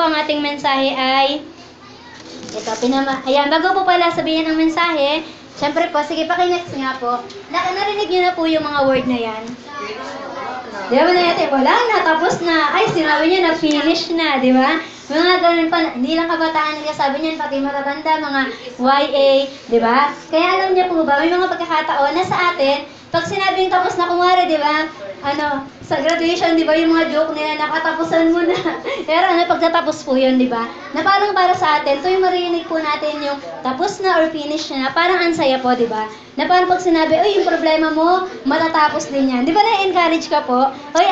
po ang ating mensahe ay ito, ayan, bago po pala sabihin ang mensahe, syempre po, sige paki-next nga po. Narinig niyo na po yung mga word na yan. Di ba natin, wala na, tapos na. Ay, sinabi niya na, finish na, di ba? Mga ganun pa, hindi lang kabataan nagsasabi niyan, pati matatanda, mga YA, di ba? Kaya alam niya po ba, may mga pagkakataon na sa atin, pag sinabing tapos na kumare, di ba? Sa graduation, di ba, yung mga joke nila, nakatapusan mo na. Pero pagtatapos po yun, di ba? Na parang para sa atin, so yung marinig po natin yung tapos na or finish na, parang ansaya po, di ba? Na parang pag sinabi, uy, yung problema mo, matatapos din yan. Di ba na-encourage ka po? Uy,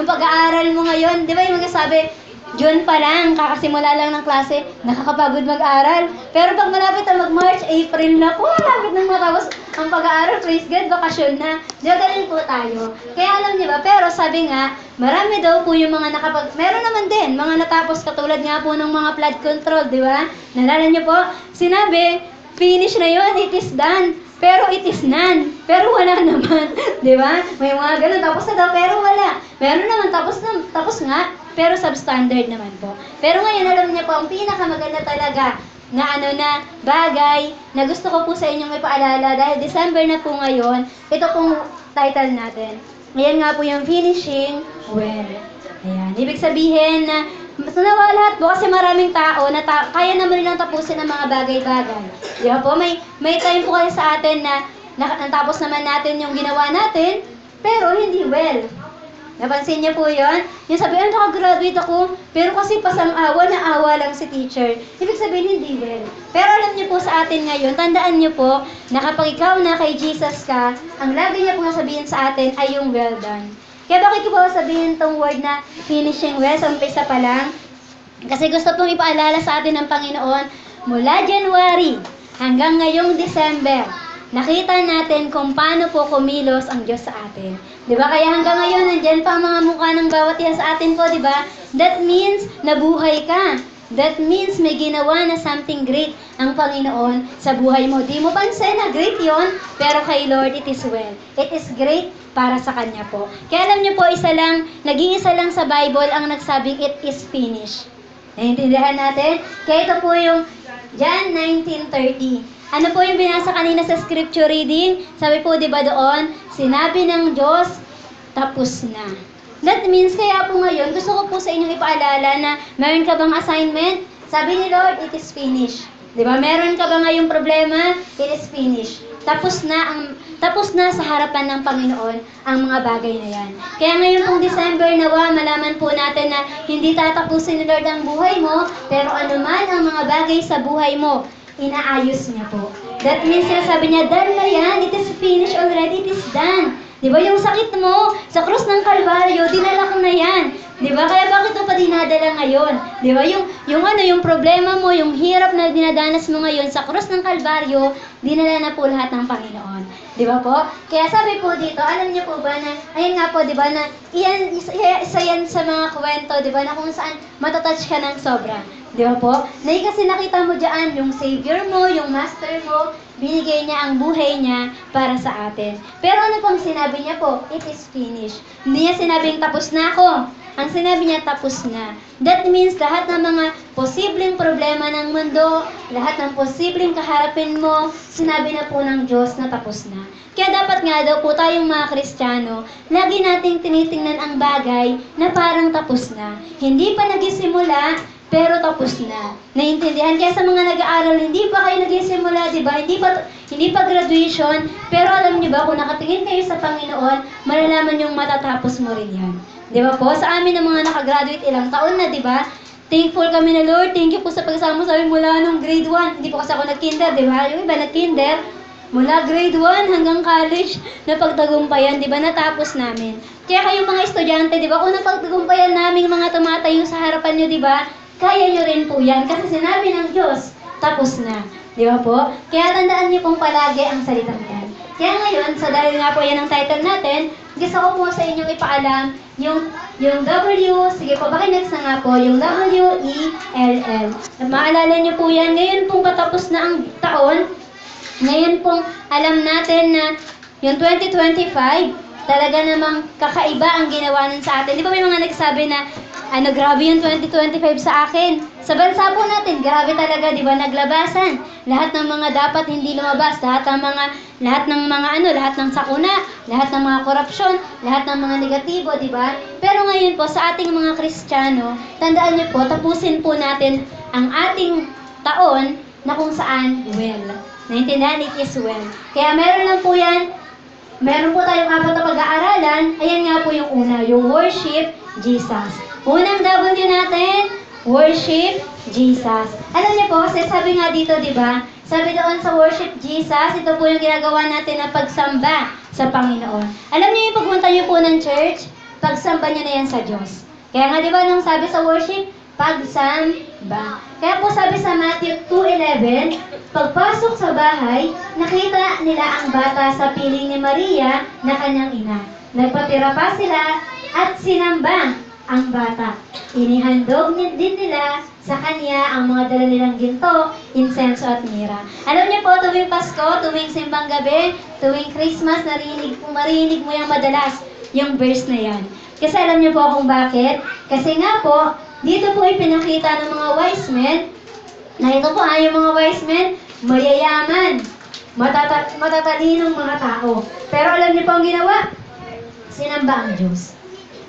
yung pag-aaral mo ngayon, di ba yung magsasabi, June pa lang, kakasimula lang ng klase, nakakapagod mag-aral. Pero pag malapit na mag-March, April na po, malapit na matapos ang pag-aaral, praise God, bakasyon na. Di ba ganun po tayo? Kaya alam niyo ba, pero sabi nga, marami daw po yung mga meron naman din, mga natapos katulad nga po ng mga flood control, di ba? Nalala niyo po, sinabi, finish na yun, it is done. Pero it is none. Pero wala naman. Di ba? May mga ganun, tapos na daw, pero wala. Meron naman, tapos nga, pero substandard naman po. Pero ngayon, alam niyo po, ang pinakamaganda talaga na bagay na gusto ko po sa inyong ipaalala dahil December na po ngayon, ito pong title natin. Ayan nga po yung finishing well. Ayan. Ibig sabihin na nawa lahat po kasi maraming tao na kaya naman nilang tapusin ang mga bagay-bagay. Di ba po? May time po kayo sa atin na natapos naman natin yung ginawa natin, pero hindi well. Napansin niyo po yun? Yung sabihin, nakagraduate ako, pero kasi pasang-awa na awa lang si teacher. Ibig sabihin, hindi well. Pero alam niyo po sa atin ngayon, tandaan niyo po, na kapag ikaw na kay Jesus ka, ang lagi niya po sabihin sa atin ay yung well done. Kaya bakit ko ba sabihin tong word na finishing well sa umpisa pa lang? Kasi gusto pong ipaalala sa atin ng Panginoon, mula January hanggang ngayong December, nakita natin kung paano po kumilos ang Diyos sa atin. Diba? Kaya hanggang ngayon, nandyan pa ang mga mukha ng bawat isa sa atin po, diba? That means, nabuhay ka. That means, may ginawa na something great ang Panginoon sa buhay mo. Di mo pansin na great yon, pero kay Lord, it is well. It is great para sa Kanya po. Kaya alam niyo po, naging isa lang sa Bible ang nagsabing, it is finished. Naiintindihan natin? Kaya ito po yung John 19:30. Ano po yung binasa kanina sa scripture reading? Sabi po, di ba doon, sinabi ng Diyos, tapos na. That means, kaya po ngayon, gusto ko po sa inyong ipaalala na meron ka bang assignment? Sabi ni Lord, it is finished. Di ba? Meron ka ba ngayong problema? It is finished. Tapos na sa harapan ng Panginoon ang mga bagay na yan. Kaya ngayon pong December nawa, malaman po natin na hindi tatapusin ni Lord ang buhay mo, pero anuman ang mga bagay sa buhay mo, inaayos niya po. That means, sabi niya, done na yan. It is finished already. It is done. Di ba yung sakit mo sa krus ng Kalbaryo, dinala ko na yan. Di ba? Kaya bakit mo pa dinadala ngayon? Di ba? Yung problema mo, yung hirap na dinadanas mo ngayon sa krus ng Kalbaryo, dinala na po lahat ng Panginoon. Di ba po? Kaya sabi po dito, alam niyo po ba na, ayun nga po, di ba, na isa yan sa mga kwento, di ba, na kung saan matatouch ka ng sobra. Di ba po? Kasi nakita mo dyan, yung Savior mo, yung Master mo, binigay niya ang buhay niya para sa atin. Pero ano pong sinabi niya po? It is finished. Hindi niya sinabing tapos na ako. Ang sinabi niya, tapos na. That means lahat ng mga posibleng problema ng mundo, lahat ng posibleng kaharapin mo, sinabi na po ng Diyos na tapos na. Kaya dapat nga daw po tayong mga Kristiyano, lagi nating tinitingnan ang bagay na parang tapos na. Hindi pa nagisimula, pero tapos na. Naintindihan? Kaya sa mga nag-aaral, hindi pa kayo nagsisimula, di ba? Hindi pa graduation, pero alam niyo ba, kung nakatingin kayo sa Panginoon, malalaman yung matatapos mo rin yan. Di ba po? Sa amin ng mga nakagraduate ilang taon na, di ba? Thankful kami na Lord, thank you po sa pagsama sa amin mula nung grade 1. Hindi po kasi ako nag-kinder, di ba? Yung iba nag-kinder, mula grade 1 hanggang college, napagtagumpayan, di ba? Natapos namin. Kaya kayong mga estudyante, di ba? Kung napagtagumpayan namin mga tumatayo sa harapan nyo, di ba? Kaya nyo rin po yan. Kasi sinabi ng Diyos, tapos na. Di ba po? Kaya tandaan niyo pong palagi ang salitang yan. Kaya ngayon, dahil nga po yan ang title natin, gusto ko po sa inyong ipaalam yung W, sige po, next na nga po, yung W-E-L-L. Maalala niyo po yan, ngayon pong patapos na ang taon, ngayon pong alam natin na yung 2025, talaga namang kakaiba ang ginawa nun sa atin. Di ba may mga nagsabi na Grabe yung 2025 sa akin. Sa bansa po natin, grabe talaga, di ba, naglabasan. Lahat ng mga dapat hindi lumabas, lahat ng sakuna, lahat ng mga korupsyon, lahat ng mga negatibo, di ba? Pero ngayon po, sa ating mga Kristiyano, tandaan niyo po, tapusin po natin ang ating taon na kung saan well. Naintindihan, it is well. Kaya meron lang po yan. Meron po tayong 4 na pag-aaralan. Ayan nga po yung una, yung worship Jesus. Unang W natin, worship Jesus. Alam niyo po, kasi sabi nga dito, di ba? Sabi doon sa worship Jesus, ito po yung ginagawa natin na pagsamba sa Panginoon. Alam niyo yung pagpunta niyo po ng church, pagsamba niyo na yan sa Diyos. Kaya nga di ba nung sabi sa worship, pagsamba. Kaya po sabi sa Matthew 2:11, pagpasok sa bahay, nakita nila ang bata sa piling ni Maria na kanyang ina. Nagpatira pa sila at sinamba ang bata. Inihandog din nila sa kanya ang mga dala nilang ginto, insenso at mira. Alam niyo po, tuwing Pasko, tuwing simbang gabi, tuwing Christmas, marinig mo yung madalas yung verse na yan. Kasi alam niyo po kung bakit? Kasi nga po, dito po ipinakita ng mga wise men, na ito po yung mga wise men, mayayaman, matatalinong mga tao. Pero alam niyo po ang ginawa? Sinamba ang Diyos.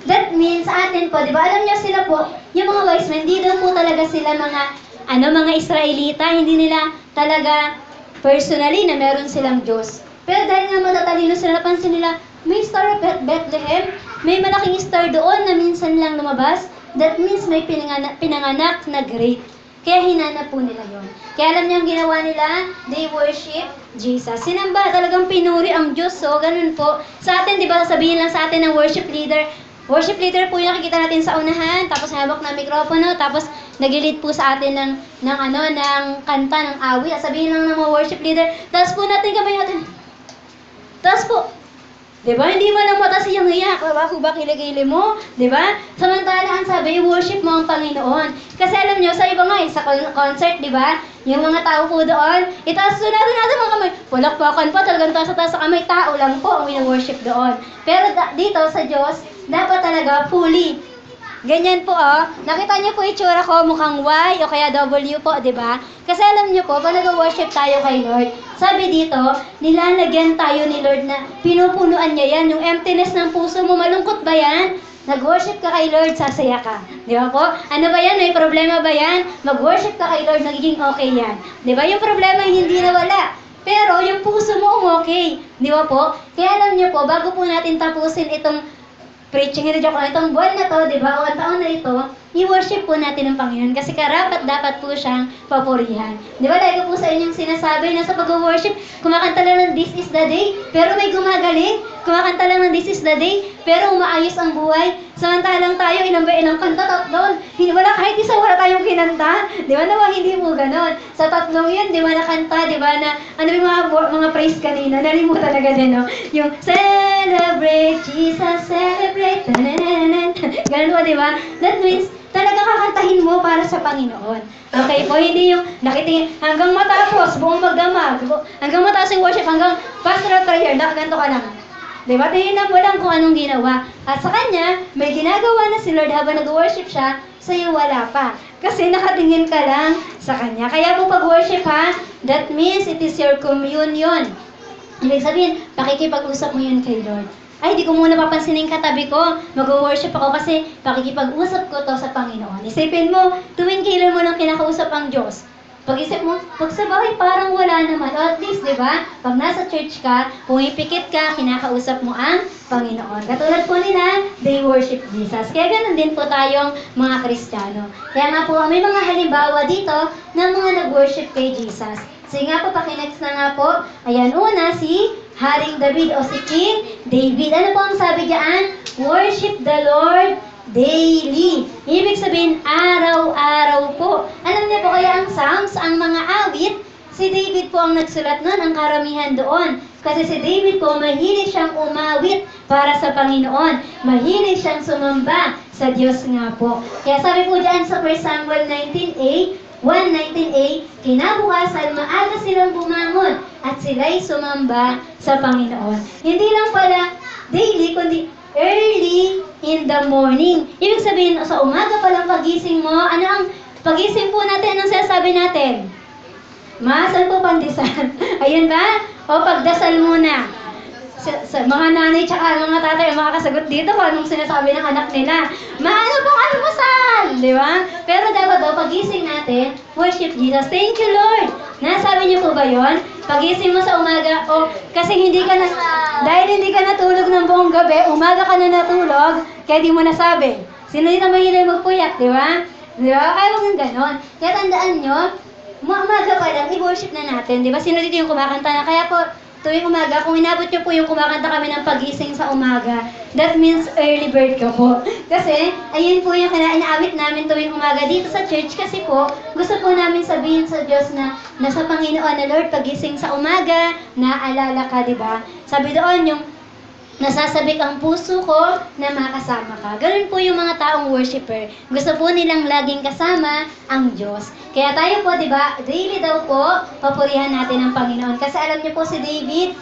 That means sa atin po, di ba? Alam niyo sila po, yung mga wise men, di doon po talaga sila mga Israelita, hindi nila talaga personally na meron silang Diyos. Pero dahil nga matatalino sila, napansin nila, may star of Bethlehem, may malaking star doon na minsan lang lumabas. That means may pinanganak na great. Kaya hinanap po nila yon. Kaya alam niyo ang ginawa nila? They worship Jesus. Sinamba, talagang pinuri ang Diyos. So, ganun po. Sa atin, di ba, sasabihin lang sa atin ng worship leader. Worship leader po yung nakikita natin sa unahan, tapos hawak na mikropono, tapos nag-lead po sa atin ng kanta, ng awit. Sabihin lang ng mga worship leader, tapos po natin kamay natin. Tapos po, diba? Hindi mo lang mata siyang hiyak. Hubak kiligili mo. Diba? Samantala, ang sabi, worship mo ang Panginoon. Kasi alam nyo, sa iba nga, sa concert, diba? Yung mga tao po doon, itaas doon natin mga kamay. Palakpakan pa, talagang taas sa kamay. Tao lang po ang wino-worship doon. Pero dito sa Diyos, dapat talaga fully. Ganyan po, Nakita niyo po itsura ko, mukhang Y o kaya W po, di ba? Kasi alam niyo po, pag nag-worship tayo kay Lord, sabi dito, nilalagyan tayo ni Lord na pinupunuan niya yan. Yung emptiness ng puso mo, malungkot ba yan? Nag-worship ka kay Lord, sasaya ka. Di ba po? Ano ba yan? May problema ba yan? Mag-worship ka kay Lord, magiging okay yan. Di ba? Yung problema hindi nawala. Pero yung puso mo okay. Di ba po? Kaya alam niyo po, bago po natin tapusin itong preaching ito ko itong buwan na to, di ba? O ang taon na ito, i-worship po natin ang Panginoon kasi dapat po siyang papurihan. Di ba? Lagi po sa inyong sinasabi na sa pag-worship, kumakanta lang ng This is the Day, pero may gumagaling. Kumakanta lang ng This is the Day, pero umaayos ang buhay. Samantalang tayo, ilang kanta, tatlon. Kahit isa wala tayong kinanta. Di ba naman, hindi po ganon. Sa tatlong yun, di ba nakanta, di ba na, yung mga praise kanina, nalimutan na din, no? Yung, celebrate, Jesus, celebrate, ganun po, di ba? That means, talaga kakantahin mo para sa Panginoon. Okay po, hindi yung nakitingin hanggang matapos, buong magdamag, hanggang matapos yung worship, hanggang pastoral prayer, ganito ka lang. Diba? Tingnan mo lang kung anong ginawa. At sa kanya, may ginagawa na si Lord habang nag-worship siya, sa'yo wala pa. Kasi nakatingin ka lang sa kanya. Kaya po pag-worship that means it is your communion. Ibig sabihin, pakikipag-usap mo yun kay Lord. Ay, di ko muna papansinin katabi ko. Mag-worship ako kasi pakikipag-usap ko to sa Panginoon. Isipin mo, tuwing kailan mo lang kinakausap ang Diyos. Pag-isip mo, pag sa bahay parang wala naman. O at least, di ba? Pag nasa church ka, pumipikit ka, kinakausap mo ang Panginoon. Katulad po nila, they worship Jesus. Kaya ganun din po tayong mga Kristiyano. Kaya nga po, may mga halimbawa dito ng mga nag-worship kay Jesus. Sige nga po, pakinext na nga po. Ayan, una, si Haring David o si King David. Ano po ang sabi diyan? Worship the Lord daily. Ibig sabihin, araw-araw po. Alam niyo po kaya ang Psalms, ang mga awit, si David po ang nagsulat nun, ang karamihan doon. Kasi si David po, mahilig siyang umawit para sa Panginoon. Mahilig siyang sumamba sa Diyos nga po. Kaya sabi po diyan sa 1 Samuel 1:19a, kinabukasan maaga silang bumangon at sila'y sumamba sa Panginoon. Hindi lang pala daily, kundi early in the morning. Ibig sabihin, sa umaga pa lang pagising mo, ano ang pagising po natin, anong sinasabi natin? Saan po pandesal? Ayun ba? O pagdasal muna. Sa mga nanay tsaka mga tatay ang makakasagot dito kung anong sinasabi ng anak nila. Maano pong almusal? Di ba? Pero dapat daw, pagising natin, worship Jesus. Thank you, Lord. Nasabi niyo po ba yon? Pagising mo sa umaga, kasi dahil hindi ka natulog ng buong gabi, umaga ka na natulog, kaya di mo nasabi. Sino dito mahilig magpuyat, di ba? Di ba? Kaya huwag ng ganon. Kaya tandaan nyo, umaga pa lang, i-worship na natin. Di ba? Sino dito yung kumakanta na? Kaya po, tuwing umaga, kung inabot nyo po yung kumakanta kami ng pagising sa umaga, that means early bird ka po. Kasi, ayun po yung inaawit namin tuwing umaga dito sa church. Kasi po, gusto po namin sabihin sa Diyos na nasa Panginoon na Lord, pagising sa umaga, naalala ka, di ba? Sabi doon, yung nasasabik ang puso ko na makasama ka. Ganun po yung mga taong worshiper. Gusto po nilang laging kasama ang Diyos. Kaya tayo po, di ba, daily daw po, papurihan natin ang Panginoon. Kasi alam niyo po si David,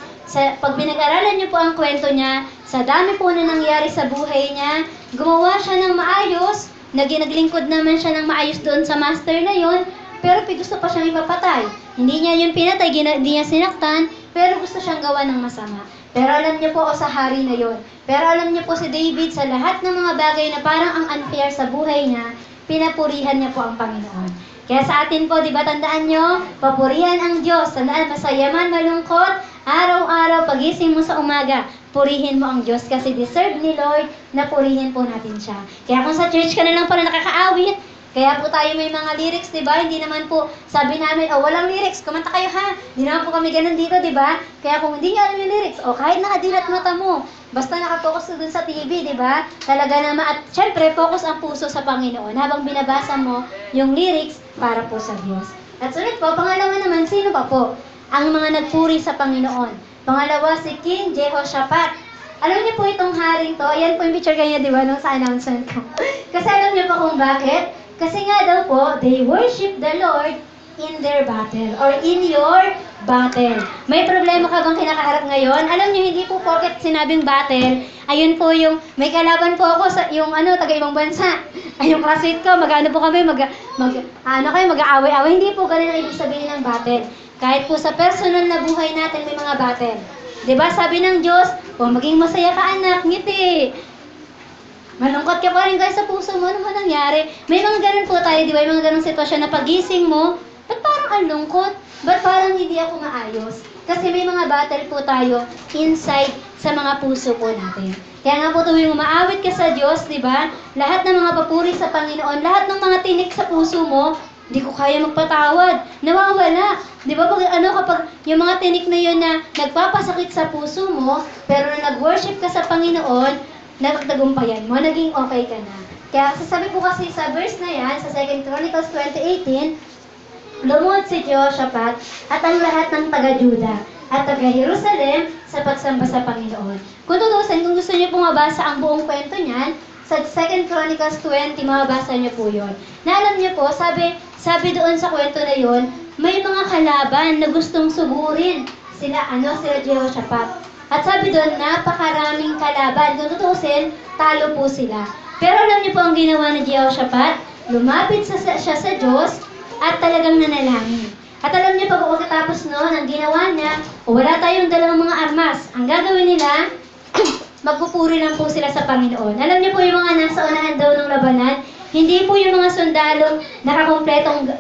pag pinag-aralan niyo po ang kwento niya, sa dami po na nangyari sa buhay niya, gumawa siya ng maayos, naglingkod naman siya ng maayos doon sa master na yon, pero gusto pa siyang ipapatay. Hindi niya yun pinatay, hindi niya sinaktan, pero gusto siyang gawa ng masama. Pero alam niyo po, sa hari na yon. Pero alam niyo po si David, sa lahat ng mga bagay na parang ang unfair sa buhay niya, pinapurihan niya po ang Panginoon. Kaya sa atin po, di ba, tandaan nyo, papurihan ang Diyos. Tandaan, masaya man, malungkot, araw-araw, pagising mo sa umaga, purihin mo ang Diyos kasi deserve ni Lord na purihin po natin siya. Kaya kung sa church ka na lang pala nakakaawit, kaya po tayo may mga lyrics, di ba? Hindi naman po sabi namin, walang lyrics, kumanta kayo ha. Hindi naman po kami ganun dito, di ba? Kaya kung hindi nyo alam yung lyrics, kahit nakadilat mata mo, basta nakapokus dun sa TV, di ba? Talaga naman, at syempre, focus ang puso sa Panginoon habang binabasa mo yung lyrics para po sa Diyos. At sunod po, pangalawa naman, sino pa po? Ang mga nagpuri sa Panginoon. Pangalawa, si King Jehoshaphat. Alam niyo po itong haring to, ayan po yung picture kanya, di ba, nung sa announcement ko. Kasi alam niyo po kung bakit? Kasi nga daw po, they worship the Lord in their battle or in your battle. May problema ka bang kinakaharap ngayon? Alam niyo, hindi po porket sinabing battle, ayun po yung, may kalaban po ako sa, yung taga ibang bansa. Ay, yung classmate ko, mag-ano po kami, mag-aaway-away. Hindi po ganun ang ibig sabihin ng battle. Kahit po sa personal na buhay natin, may mga battle. Diba, sabi ng Diyos, maging masaya ka anak, ngiti. Malungkot ka pa rin guys sa puso mo, ano ba nangyari? May mga ganun po tayo, di ba? May mga ganung sitwasyon na pagising mo, ba't parang ang lungkot? Ba't parang hindi ako maayos? Kasi may mga battle po tayo inside sa mga puso po natin. Kaya nga po tuwing umaawit ka sa Diyos, di ba? Lahat ng mga papuri sa Panginoon, lahat ng mga tinik sa puso mo, hindi ko kaya magpatawad. Nawawala. Di ba kapag yung mga tinik na yun na nagpapasakit sa puso mo, pero na nag-worship ka sa Panginoon, nagtagumpayan mo, naging okay ka na. Kaya sasabi ko kasi sa verse na yan, sa 2 Chronicles 20:18, lumuhod si Jehoshaphat at ang lahat ng taga-Juda at taga-Jerusalem sa pagsamba sa Panginoon. Kung tutusin, kung gusto niyo pong mabasa ang buong kwento niyan, sa 2 Chronicles 20, mababasa niyo po yun. Na alam niyo po, sabi doon sa kwento na yun, may mga kalaban na gustong sugurin sila Jehoshaphat. At sabi doon, napakaraming kalaban. Kung tutusin, talo po sila. Pero alam niyo po ang ginawa ni Jehoshaphat? Lumapit siya sa Diyos at talagang nanalangin. At alam niyo pa, pagkatapos noon, ang ginawa niya, wala tayong dalawang mga armas. Ang gagawin nila, magpupuri lang po sila sa Panginoon. Alam niyo po yung mga nasa unahan daw ng labanan, hindi po yung mga sundalong nakakompletong,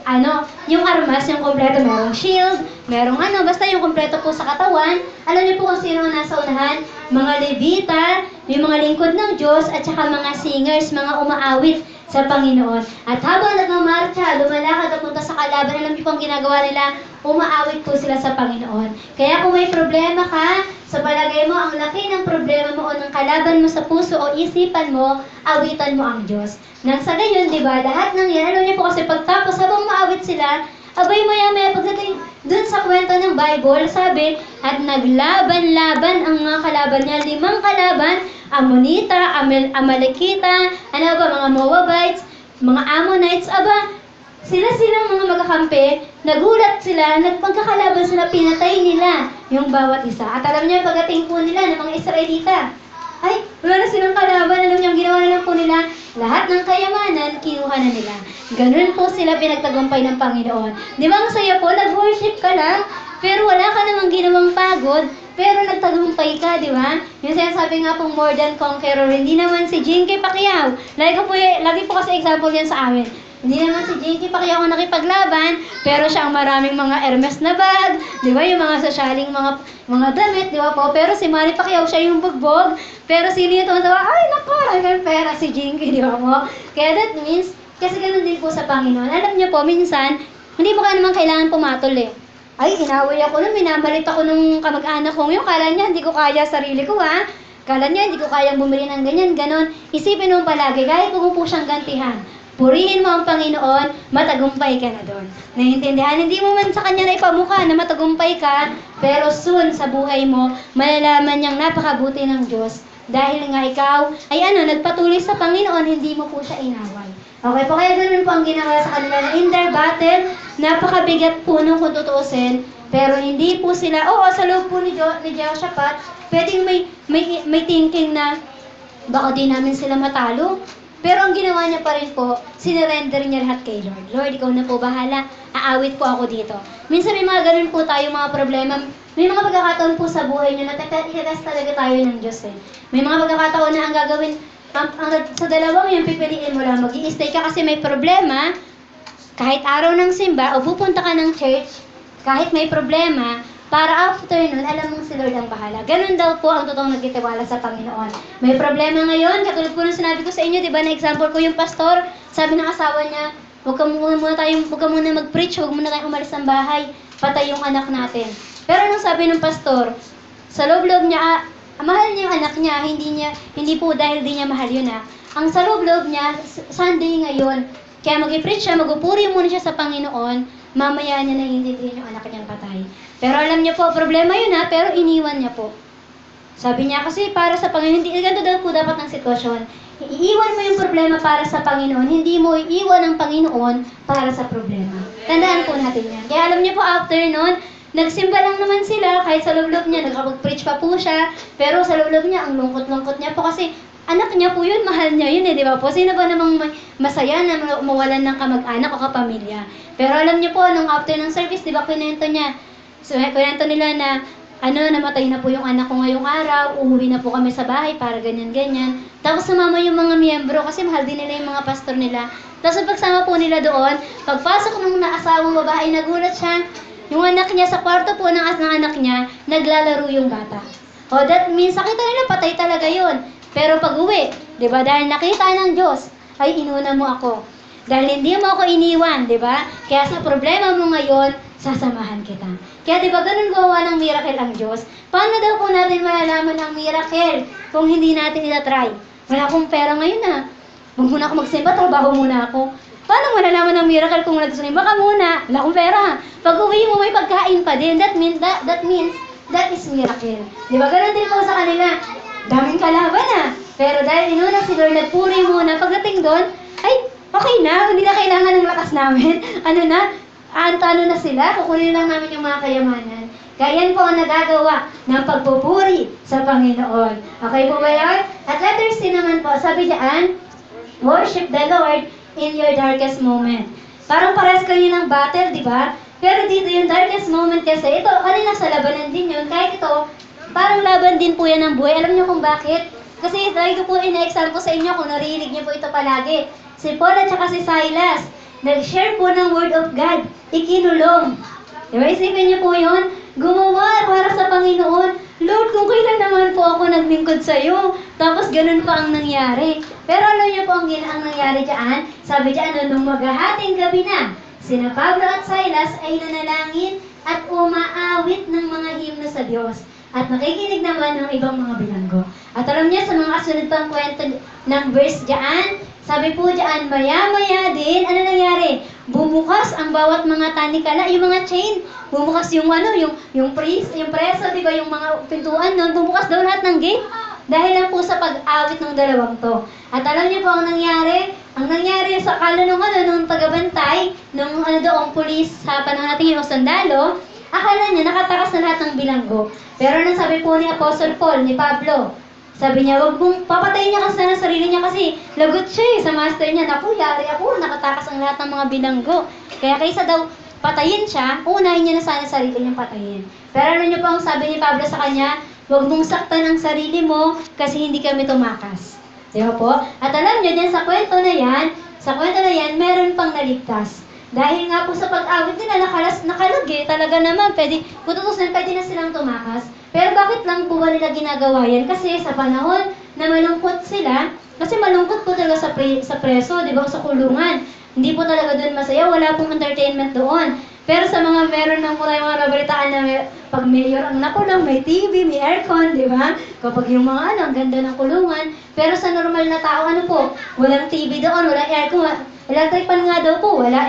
yung armas, yung kompleto, merong shield, merong basta yung kompleto po sa katawan. Alam niyo po kung sino ang nasa unahan? Mga Levita, yung mga lingkod ng Diyos, at saka mga singers, mga umaawit sa Panginoon. At habang nagmamarcha, lumalakad at punta sa kalaban, alam niyo po ang ginagawa nila? Umaawit po sila sa Panginoon. Kaya kung may problema ka, sa palagay mo, ang laki ng problema mo o ng kalaban mo sa puso o isipan mo, awitan mo ang Diyos. Nang sa gayon, di ba, lahat ng yan, alam niyo po kasi pagtapos, habang maawit sila, abay maya-maya, pagdating dun sa kwento ng Bible, sabi, at naglaban-laban ang mga kalaban niya, 5 kalaban, Ammonita, Amalekita, mga Moabites, mga Ammonites, sila-silang mga magkakampi, nagulat sila, nagpagkakalaban sila, pinatay nila yung bawat isa. At alam niyo, pagdating po nila ng mga Israelita, Ay, wala na silang kalaban. Alam niyo, ang ginawa na lang po nila, lahat ng kayamanan, kinuha na nila. Ganun po sila pinagtagumpay ng Panginoon. Di ba ang saya po, nag-worship ka lang, pero wala ka namang ginawang pagod, pero nagtagumpay ka, di ba? Yung sinasabi nga pong more than conqueror, hindi naman si Jinky Pacquiao. Lagi po kasi example yan sa amin. Hindi naman si Jinky Pacquiao ang nakipaglaban, pero siya ang maraming mga Hermes na bag, di ba? Yung mga sosyaling mga damit, di ba po? Pero si Manny Pacquiao, siya yung bugbog. Pero sino yung tumatawa? Ay, naku, may pera si Jinky, di ba po? Kaya that means, kasi ganun din po sa Panginoon. Alam niyo po, minsan, hindi mo ka naman kailangan pumatol eh. Ay, inaway ako nun, minamalit ako nung kamag-anak kong yun. Kala niya, hindi ko kaya sarili ko ha. Kala niya, hindi ko kayang bumili ng ganyan, ganon. Isipin mo palagi, kahit kung po siyang gantihan. Purihin mo ang Panginoon, matagumpay ka na doon. Naiintindihan? Hindi mo man sa Kanya na ipamukha na matagumpay ka, pero soon sa buhay mo, malalaman niyang napakabuti ng Diyos. Dahil nga ikaw ay nagpatuloy sa Panginoon, hindi mo po siya inaway. Okay po, kaya ganun po ang ginawa sa kanila na in their battle, napakabigat po nung kung tutuusin, pero hindi po sila, sa loob po ni Jehoshaphat, pwedeng may thinking na baka di namin sila matalo. Pero ang ginawa niya pa rin po, sinurrender niya lahat kay Lord. Lord, ikaw na po bahala, aawit po ako dito. Minsan may mga ganun po tayo mga problema. May mga pagkakataon po sa buhay niyo na itatest talaga tayo ng Diyos eh. May mga pagkakataon na ang gagawin, sa dalawang yung pipiliin mo lang, mag-i-stay ka kasi may problema, kahit araw ng simba o pupunta ka ng church, kahit may problema, para after nun, alam mong si Lord ang bahala. Ganun daw po ang totoong nagtitiwala sa Panginoon. May problema ngayon, katulad po ng sinabi ko sa inyo, di ba, na example ko yung pastor, sabi ng asawa niya, huwag ka muna mag-preach, huwag muna tayong umalis ng bahay, patay yung anak natin. Pero nung sabi ng pastor, sa loob-loob niya, mahal niya yung anak niya, hindi po dahil di niya mahal yun Ang sa loob-loob niya, Sunday ngayon, kaya mag-preach siya, magupuri muna siya sa Panginoon, mamaya niya naiintindihan yung anak niyang patay. Pero alam niyo po, problema yun pero iniwan niya po. Sabi niya kasi para sa Panginoon, hindi ganito daw po dapat ng sitwasyon. Iiwan mo yung problema para sa Panginoon, hindi mo iiwan ang Panginoon para sa problema. Tandaan po natin yan. Kaya alam niyo po, after nun, nagsimba lang naman sila, kahit sa loob-loob niya, nakapag-preach pa po siya, pero sa loob-loob niya, ang lungkot-lungkot niya po kasi anak niya po yun, mahal niya yun di ba po? Sino ba namang masaya na mawalan ng kamag-anak o kapamilya? Pero alam niyo po, nung after ng service, di ba, kwento niya, kwento nila na, namatay na po yung anak ko ngayong araw, uuwi na po kami sa bahay para ganyan-ganyan. Tapos sumama yung mga miyembro, kasi mahal din nila yung mga pastor nila. Tapos pagsama po nila doon, pagpasok ng asawang babae, nagulat siya, yung anak niya, sa kwarto po ng anak niya, naglalaro yung bata. That means, nakita nila, patay talaga yun. Pero pag-uwi, di ba, dahil nakita ng Diyos, ay inuna mo ako. Dahil hindi mo ako iniwan, di ba? Kaya sa problema mo ngayon, sasamahan kita. Kaya di ba, ganun gawa ng miracle ang Diyos? Paano daw po natin malalaman ang miracle kung hindi natin itatry? Wala akong pera ngayon Huwag muna ako magsimba, trabaho muna ako. Paano malalaman ang miracle kung nagsimba ka muna? Wala akong pera. Pag uwi mo, may pagkain pa din. That means that is miracle. Di ba, ganun din po sa kanila. Daming kalaban Pero dahil inuna si Lord, nagpuri muna. Pagdating doon, ay, okay na. Hindi na kailangan ng lakas namin. Ano na sila? Kukunin lang namin yung mga kayamanan. Kaya yan po ang nagagawa ng pagpupuri sa Panginoon. Okay po ba yan? At letter C naman po, sabi diyan, worship the Lord in your darkest moment. Parang pares kayo ng battle, di ba? Pero dito yung darkest moment kasi, ito, kanina sa labanan din yun. Kahit ito, parang laban din po yan ng buhay. Alam niyo kung bakit? Kasi lagi ko po ina-example sa inyo kung narinig niyo po ito palagi. Si Paul at saka si Silas, nag-share po ng Word of God. Ikinulong. Diba? Isipin niyo po yun? Gumawa para sa Panginoon. Lord, kung kailan naman po ako naglingkod sa iyo. Tapos ganun pa ang nangyari. Pero alam niyo po ang nangyari dyan? Sabi dyan, nung maghahating gabi na, sina Pablo at Silas ay nanalangin at umaawit ng mga himno sa Diyos. At nakikinig naman ng ibang mga bilanggo. At alam niya sa mga kasunod pang kwento ng verse dyan, sabi po dyan, maya-maya din, ano nangyari? Bumukas ang bawat mga tanikala, yung mga chain, bumukas yung preso, di ba, yung mga pintuan nun, bumukas daw lahat ng gate. Dahil lang po sa pag-awit ng dalawang to. At alam niyo po ang nangyari? Ang nangyari sa nung tagabantay, nung doong pulis sa panahon natin yung sundalo, akala niya nakatakas na lahat ng bilanggo. Pero nang sabi po ni Apostle Paul, ni Pablo, Sabi niya, wag mong papatayin niya kasi sana sarili niya kasi lagot siya sa master niya. Naku, yari ako, nakatakas ang lahat ng mga bilanggo. Kaya kaysa daw patayin siya, unahin niya na sana sarili niyang patayin. Pero ano niyo po ang sabi ni Pablo sa kanya? Huwag mong saktan ang sarili mo kasi hindi kami tumakas. Di ba po? At alam niyo din sa kwento na yan, meron pang naligtas. Dahil nga po sa pag-awit nila, nakalagi, talaga naman, kung tutusin, pwede na silang tumakas. Pero bakit lang po ba nila ginagawa yan? Kasi sa panahon na malungkot sila, kasi malungkot po talaga sa preso, di ba, sa kulungan. Hindi po talaga doon masaya, wala pong entertainment doon. Pero sa mga meron ng mga nabalitaan na pag mayor ang nakulong, may TV, may aircon, di ba? Kapag yung mga ang ganda ng kulungan. Pero sa normal na tao, ano po, walang TV doon, walang aircon, electric pan nga daw po, wala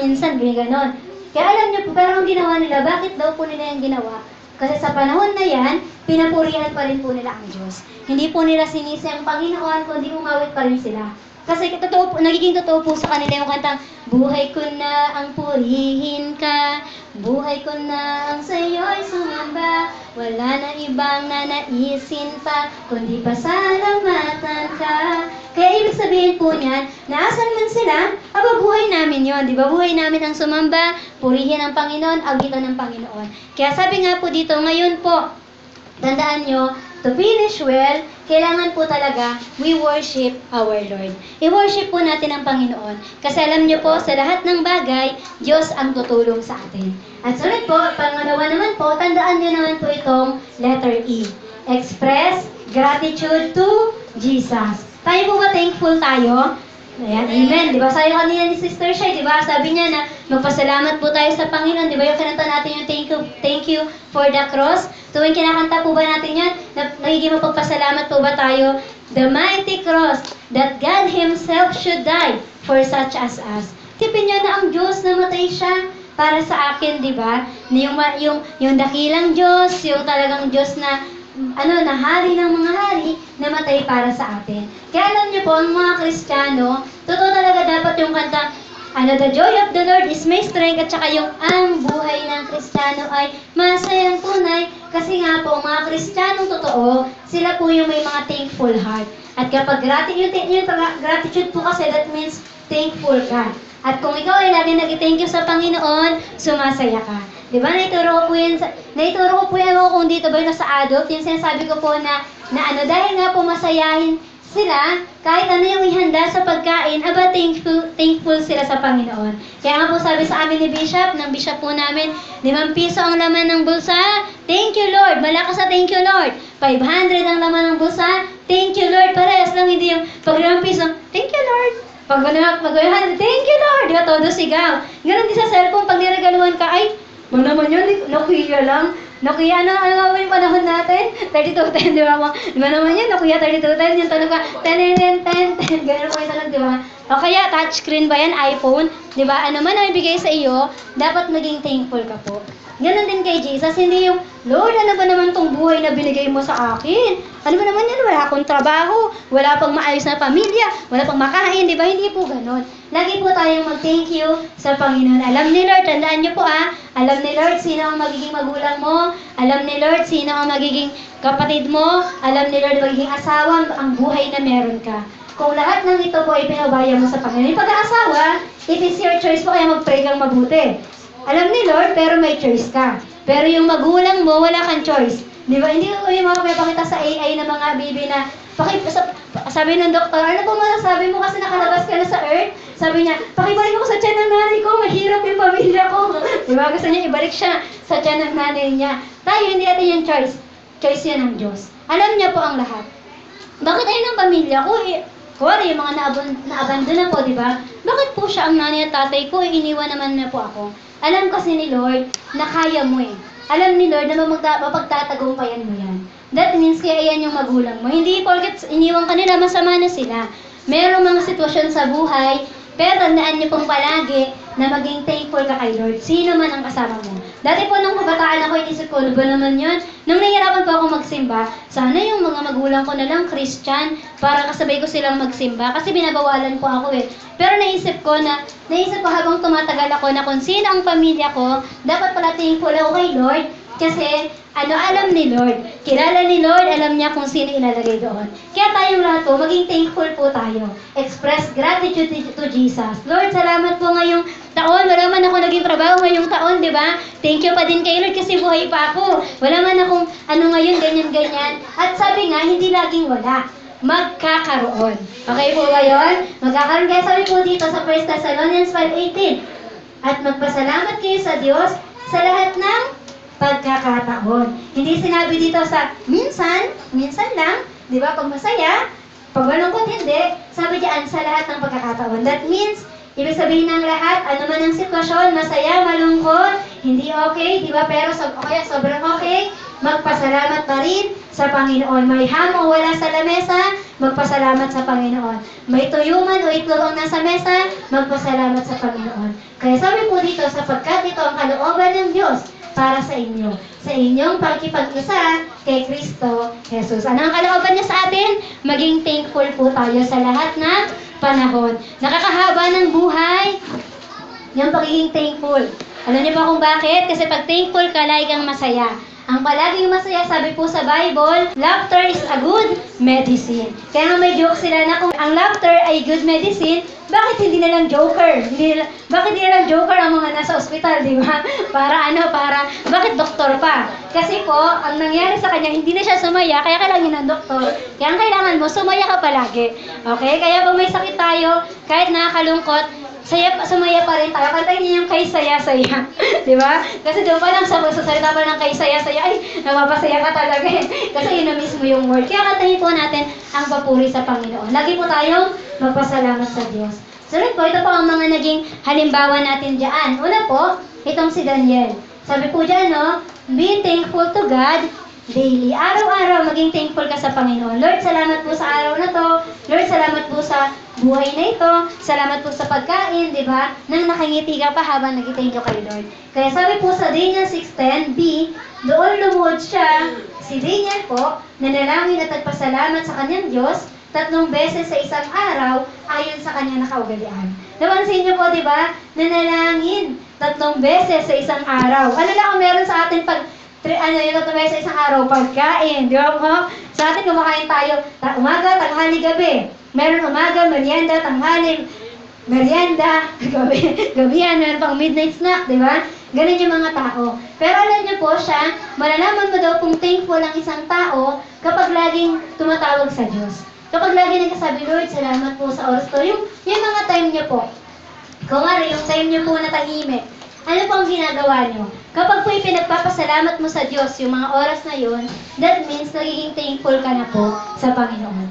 minsan, ganon. Kaya alam niyo po, pero ang ginawa nila, bakit daw po nila yung ginawa? Kasi sa panahon na yan, pinapurihan pa rin po nila ang Diyos. Hindi po nila sinisi ang Panginoon, kundi umawit pa rin sila. Kasi nagiging totoo po sa kanila yung kantang, buhay ko na ang purihin ka, buhay ko na ang sa'yo'y sumamba, wala na ibang nanaisin pa, kundi pasalamatan ka. Kaya ibig sabihin po niyan, naasan man sila, buhay namin yon, di ba? Buhay namin ang sumamba, purihin ang Panginoon, agitan ng Panginoon. Kaya sabi nga po dito, ngayon po, tandaan nyo, to finish well, kailangan po talaga we worship our Lord. I-worship po natin ang Panginoon. Kasi alam nyo po, sa lahat ng bagay, Diyos ang tutulong sa atin. At sunod po, pangalawa naman po, tandaan nyo naman po itong letter E. Express gratitude to Jesus. Tayo po ba thankful tayo? Ayan, amen. Di ba? Sabi kanina ni Sister Shay, di ba? Sabi niya na magpasalamat po tayo sa Panginoon. Di ba yung kinanta natin yung thank you for the cross? Tuwing kinakanta po ba natin yan? Nagiging mapagpasalamat po ba tayo? The mighty cross that God Himself should die for such as us. Tipin niya na ang Diyos namatay siya para sa akin, di ba? Yung dakilang Diyos, yung talagang Diyos na na hari ng mga hari, namatay para sa atin. Kaya alam niyo po, ang mga Kristiyano, totoo talaga dapat yung kanta, the joy of the Lord is my strength, at saka yung ang buhay ng Kristiyano ay masayang tunay, kasi nga po, mga Kristiyanong totoo, sila po yung may mga thankful heart. At kapag gratitude po kasi, that means thankful ka. At kung ikaw ay lagi nag-thank you sa Panginoon, sumasaya ka. Di ba? Naituro ko po yan kung dito ba yung nasa adult, yung sinasabi ko po na dahil nga po masayahin sila, kahit ano yung ihanda sa pagkain, thankful sila sa Panginoon. Kaya nga po sabi sa amin ni Bishop, ng Bishop po namin, 5 piso ang laman ng bulsa, thank you Lord, malakas sa thank you Lord. 500 ang laman ng bulsa, thank you Lord, parehas lang, hindi yung pag 5 piso, thank you Lord. Pag 100, thank you Lord, di ba, todo sigaw. Ganun din sa cellphone, pag niregaluhan ka, ay, naman yun, Nokia lang. Nokia, ano nga ba yung panahon natin? 3210, di ba? Di ba naman yun? Nokia 3210, yung tanong ka, 10, gano'n po yung tanong, di ba? O kaya, touchscreen ba yan? iPhone? Di ba? Ano man ang ibigay sa iyo, dapat maging thankful ka po. Ganon din kay Jesus, hindi yung, Lord, ano ba naman tong buhay na binigay mo sa akin? Ano ba naman yan? Wala akong trabaho, wala pang maayos na pamilya, wala pang makain, di ba? Hindi po ganon. Lagi po tayong mag-thank you sa Panginoon. Alam ni Lord, tandaan niyo po alam ni Lord sino ang magiging magulang mo, alam ni Lord sino ang magiging kapatid mo, alam ni Lord magiging asawa, ang buhay na meron ka. Kung lahat ng ito po ay pinabaya mo sa Panginoon, yung pag-aasawa, it is your choice po, kaya mag-pray kang mabuti. Alam ni Lord, pero may choice ka. Pero yung magulang mo, wala kang choice. Di ba? Hindi ko yung mga pinapakita sa AI na mga baby na, sabi ng doktor, ano po masasabi mo kasi nakalabas ka na sa earth? Sabi niya, pakibalik ako sa tiyan ng nanay ko, mahirap yung pamilya ko. Di ba? Gusto niya ibalik siya sa tiyan ng nanay niya. Tayo, hindi natin yung choice. Choice yan ng Diyos. Alam niya po ang lahat. Bakit ayun ang pamilya ko? Kuwari, yung mga naabandon na po, di ba? Bakit po siya ang nanay at tatay ko? Iniwan naman na po ako. Alam kasi ni Lord na kaya mo eh. Alam ni Lord na mapagtatagumpayan mo yan. That means kaya yan yung magulang mo. Hindi porket iniwan ka nila, masama na sila. Merong mga sitwasyon sa buhay, pero tandaan niyo pong palagi na maging thankful ka kay Lord. Sino man ang kasama mo. Dati po nung kabataan ako, inisip ko, ba naman yun? Nung nahihirapan po ako magsimba, sana yung mga magulang ko na lang Christian para kasabay ko silang magsimba. Kasi binabawalan po ako eh. Pero naisip ko habang tumatagal ako na kung sino ang pamilya ko, dapat pala thankful ako kay Lord. Kasi alam ni Lord. Kilala ni Lord, alam niya kung sino ilalagay doon. Kaya tayong lahat po, maging thankful po tayo. Express gratitude to Jesus. Lord, salamat po ngayong taon. Wala man ako naging trabaho ngayong taon, di ba? Thank you pa din kay Lord kasi buhay pa ako. Wala man akong ngayon, ganyan-ganyan. At sabi nga, hindi laging wala. Magkakaroon. Okay po ba yun? Magkakaroon. Kaya sabi po dito sa 1 Thessalonians 5:18. At magpasalamat kayo sa Diyos sa lahat ng pagkakataon. Hindi sinabi dito sa minsan lang, di ba? Pag masaya, pag malungkot hindi, sabi diyan sa lahat ng pagkakataon. That means, ibig sabihin ng lahat, ano man ang sitwasyon, masaya, malungkot, hindi okay, di ba? Pero kaya sobrang okay, magpasalamat pa rin sa Panginoon. May ham o wala sa lamesa, magpasalamat sa Panginoon. May tuyo man o itlog ang nasa mesa, magpasalamat sa Panginoon. Kaya sabi po dito, sapagkat ito ang kalooban ng Diyos para sa inyo, sa inyong pagkipag-isa kay Kristo Jesus. Ano ang kalooban niya sa atin? Maging thankful po tayo sa lahat ng panahon. Nakakahaba ng buhay, yung pagiging thankful. Alam niyo ba kung bakit? Kasi pag thankful ka, lagi kang masaya. Ang palaging masaya, sabi po sa Bible, laughter is a good medicine. Kaya nga may joke sila na kung ang laughter ay good medicine, bakit hindi na lang joker? Bakit hindi na lang joker ang mga nasa ospital, di ba? Bakit doktor pa? Kasi po, ang nangyari sa kanya, hindi na siya sumaya, kaya kailangan niya ng doktor. Kaya ang kailangan mo, sumaya ka palagi. Okay? Kaya kung may sakit tayo, kahit nakakalungkot, sumaya pa rin tayo. Kantayin niyo yung kay saya-saya. Di ba? Kasi doon pa lang sa pagsasalita pa ng kay saya-saya, ay, napapasaya ka talaga eh. Kasi yun na mismo yung word. Kaya kantayin po natin ang papuri sa Panginoon. Lagi po tayong magpasalamat sa Diyos. Sunod po, ito po ang mga naging halimbawa natin dyan. Una po, itong si Daniel. Sabi po dyan, no? Be thankful to God daily. Araw-araw, maging thankful ka sa Panginoon. Lord, salamat po sa araw na to. Lord, salamat po sa buhay na ito. Salamat po sa pagkain, di ba? Nang nakangiti ka pa habang nag-thank you kay Lord. Kaya sabi po sa Daniel 6:10b, doon lumuhod siya, si Daniel po, nanalangin at nagpasalamat sa kanyang Diyos 3 beses sa isang araw ayon sa kanyang nakaugalian. Napansin niyo po, di ba? Nanalangin 3 beses sa isang araw. Ano lang kung meron sa atin pag yung 3 beses sa isang araw, pagkain. Di ba po? Sa atin, kumakain tayo umaga, tanghali, gabi. Meron umaga, merienda, tanghali, merienda, gabihan, meron pang midnight snack, di ba? Ganun yung mga tao. Pero alam niyo po siya, malalaman mo daw kung thankful ang isang tao kapag laging tumatawag sa Diyos. Kapag lagi nagsasabi, Lord, salamat po sa oras to. Yung mga time niyo po. Kung ano, yung time niyo po na tahimik. Ano po ang ginagawa niyo? Kapag po pinagpapasalamat mo sa Diyos yung mga oras na yun, that means nagiging thankful ka na po sa Panginoon.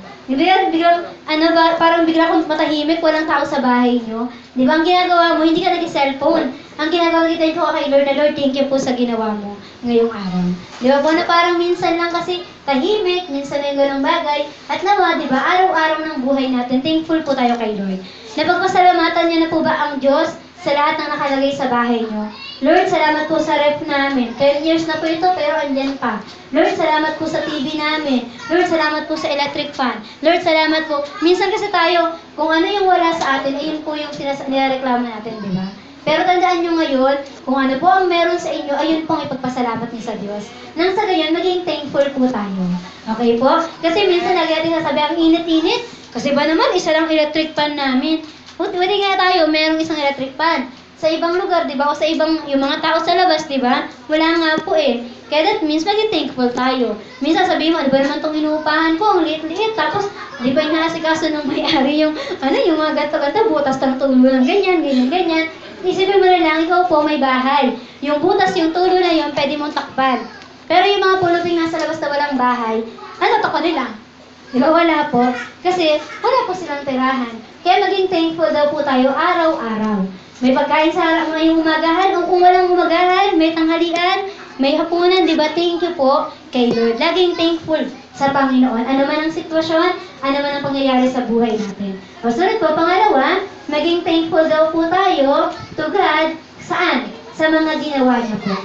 Parang bigla kung matahimik, walang tao sa bahay niyo. Di ba, ang ginagawa mo, hindi ka nag-cellphone. Ang ginagawa kita ko kay Lord na, Lord, thank you po sa ginawa mo ngayong araw. Di ba po na parang minsan lang kasi tahimik, minsan na yung ganong bagay. At nawa, di ba, araw-araw ng buhay natin, thankful po tayo kay Lord. Napagpasalamatan niya na po ba ang Diyos sa lahat ng nakalagay sa bahay niyo? Lord, salamat po sa ref namin. 10 years na po ito, pero andyan pa. Lord, salamat po sa TV namin. Lord, salamat po sa electric fan. Lord, salamat po. Minsan kasi tayo, kung ano yung wala sa atin, ayun po yung nilareklamo natin, di ba? Pero tandaan nyo ngayon, kung ano po ang meron sa inyo, ayun pong ipagpasalamat niyo sa Diyos. Nang sa gayon, maging thankful po tayo. Okay po? Kasi minsan natin sasabi, ang init-init. Kasi ba naman, isa lang electric fan namin. Pwede nga tayo, merong isang electric fan. Sa ibang lugar, di ba? O sa ibang, yung mga tao sa labas, di ba? Wala nga po eh. Kaya that means, maging thankful tayo. Minsan sabihin mo, ano ba naman itong inuupahan ko? Ang liit-liit. Tapos, di ba inaasikaso ng may-ari yung, yung mga ganto-ganto, butas ng tulo lang, ganyan. Isipin mo na lang, ikaw po may bahay. Yung butas, yung tulo na yun, pwede mong takpan. Pero yung mga puluping nasa labas na walang bahay, takpan nila. Di ba? Wala po. Kasi, wala po silang tirahan. Kaya maging thankful daw po tayo araw-araw. May pagkain sa ngayong umagahan, o kung walang umagahan, may tanghalian, may hapunan, di ba? Thank you po kay Lord. Laging thankful sa Panginoon. Ano man ang sitwasyon, ano man ang pangyayari sa buhay natin. O sunod po, pangalawa, maging thankful daw po tayo to God, saan? Sa mga ginawa niya po.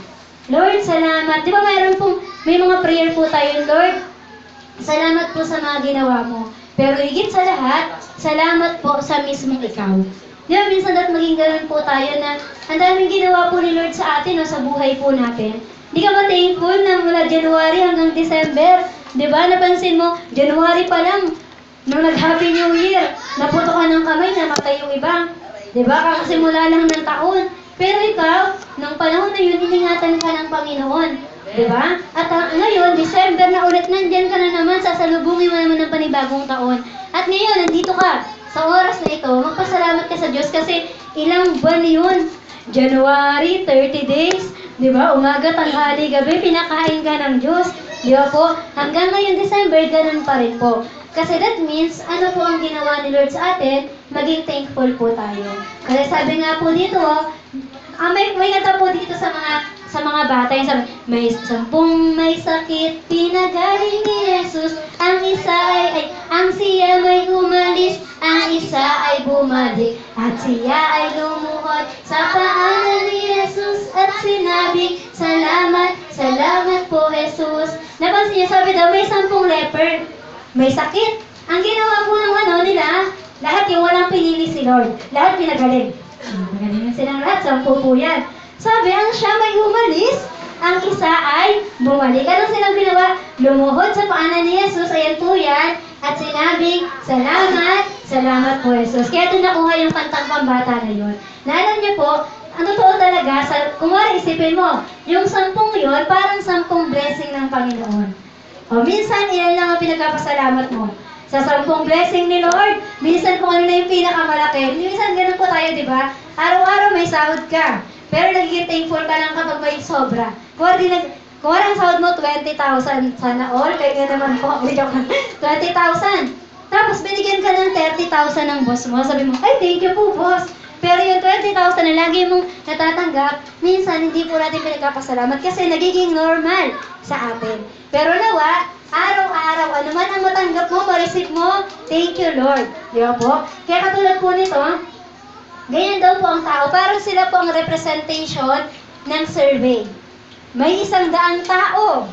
Lord, salamat. Di ba may mga prayer po tayo, Lord, salamat po sa mga ginawa mo. Pero higit sa lahat, salamat po sa mismong ikaw. Di ba, minsan maging ganun po tayo na ang daming ginawa po ni Lord sa atin o sa buhay po natin. Di ka ba thankful na mula January hanggang December? Di ba? Napansin mo, January pa lang, nung nag-Happy New Year, naputo ka ng kamay, namatay yung iba. Di ba? Kakasimula lang ng taon. Pero ikaw, nung panahon na yun, iningatan ka ng Panginoon. Di ba? At ngayon, December na ulit, nandyan ka na naman, sasalubungin mo naman ng panibagong taon. At ngayon, nandito ka. Sa oras na ito, magpasalamat ka sa Diyos kasi ilang buwan yun. January, 30 days. Di ba? Umaga, tanghali, gabi, pinakain ka ng Diyos. Di ba po? Hanggang ngayon, December, ganun pa rin po. Kasi that means, ano po ang ginawa ni Lord sa atin? Maging thankful po tayo. Kasi sabi nga po dito, may kanta po dito sa mga bata, yung sabi, may sakit, pinagaling ni Jesus, ang siya may umalis, ang isa ay bumalik, at siya ay lumuhod sa paanan ni Jesus, at sinabi, salamat po Jesus. Napansin niya, sabi daw, may 10 leper, may sakit. Ang ginawa po ng nila, lahat yung walang pinili si Lord, lahat pinagaling. Magaling silang lahat, 10 po yan. Sabi, ang siya may umalis, ang isa ay bumalik. Anong silang ginawa? Lumuhod sa paanan ni Jesus, ayan po yan, at sinabing, salamat po Jesus. Kaya doon nakuha yung kantang pambata na yun. Na alam niyo po, ang totoo talaga, kung isipin mo, yung 10 yun, parang 10 blessing ng Panginoon. O minsan, ilan lang ang pinagpapasalamat mo? Sa 10 blessing ni Lord, minsan kung ano na yung pinakamalaki. Minsan ganun po tayo, di ba? Araw-araw may sahod ka. Pero nagiging thankful ka lang kapag may sobra. Kung ang sahod mo, 20,000 sana all. Kaya naman po, 20,000. Tapos binigyan ka ng 30,000 ng boss mo. Sabi mo, ay, thank you po, boss. Pero yung 20,000 na lagi mong natatanggap, minsan hindi po natin pinagpapasalamat kasi nagiging normal sa atin. Pero nawa, araw-araw, ano man ang matanggap mo, ma-receive mo, thank you, Lord. Di ba po? Kaya katulad po nito, ganyan daw po ang tao. Parang sila po ang representation ng survey. May 100 tao.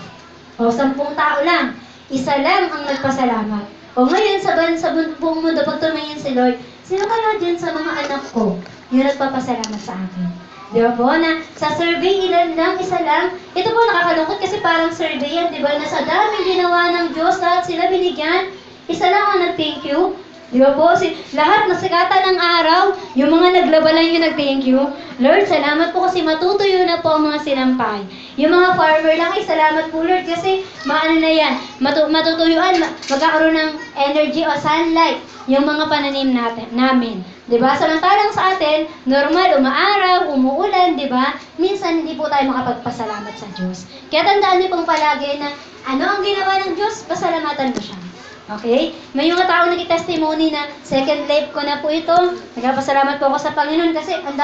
O 10 tao lang. Isa lang ang nagpasalamat. O ngayon, sa buong mundo, pag tumingin si Lord, sino kaya dyan sa mga anak ko yung nagpapasalamat sa akin? Di ba po? Na sa survey, ilan lang, isa lang. Ito po nakakalungkot kasi parang survey yan, di ba? Na sa daming ginawa ng Diyos, lahat sila binigyan. Isa lang ang nag-thank you. Di ba po? Lahat nasikatan ng araw, yung mga naglaba lang yung nag-thank you. Lord, salamat po kasi matutuyo na po ang mga sinampay. Yung mga farmer lang, ay salamat po Lord kasi maano na yan, matutuyuan, magkakaroon ng energy o sunlight yung mga pananim namin. Di ba? Samantalang sa atin, normal, umaaraw, umuulan, di ba? Minsan hindi po tayo makapagpasalamat sa Diyos. Kaya tandaan niyo pong palagi na ano ang ginawa ng Diyos, pasalamatan mo siya. Okay? May mga tao nag-testimony na second life ko na po ito. Nagpapasalamat po ako sa Panginoon kasi ang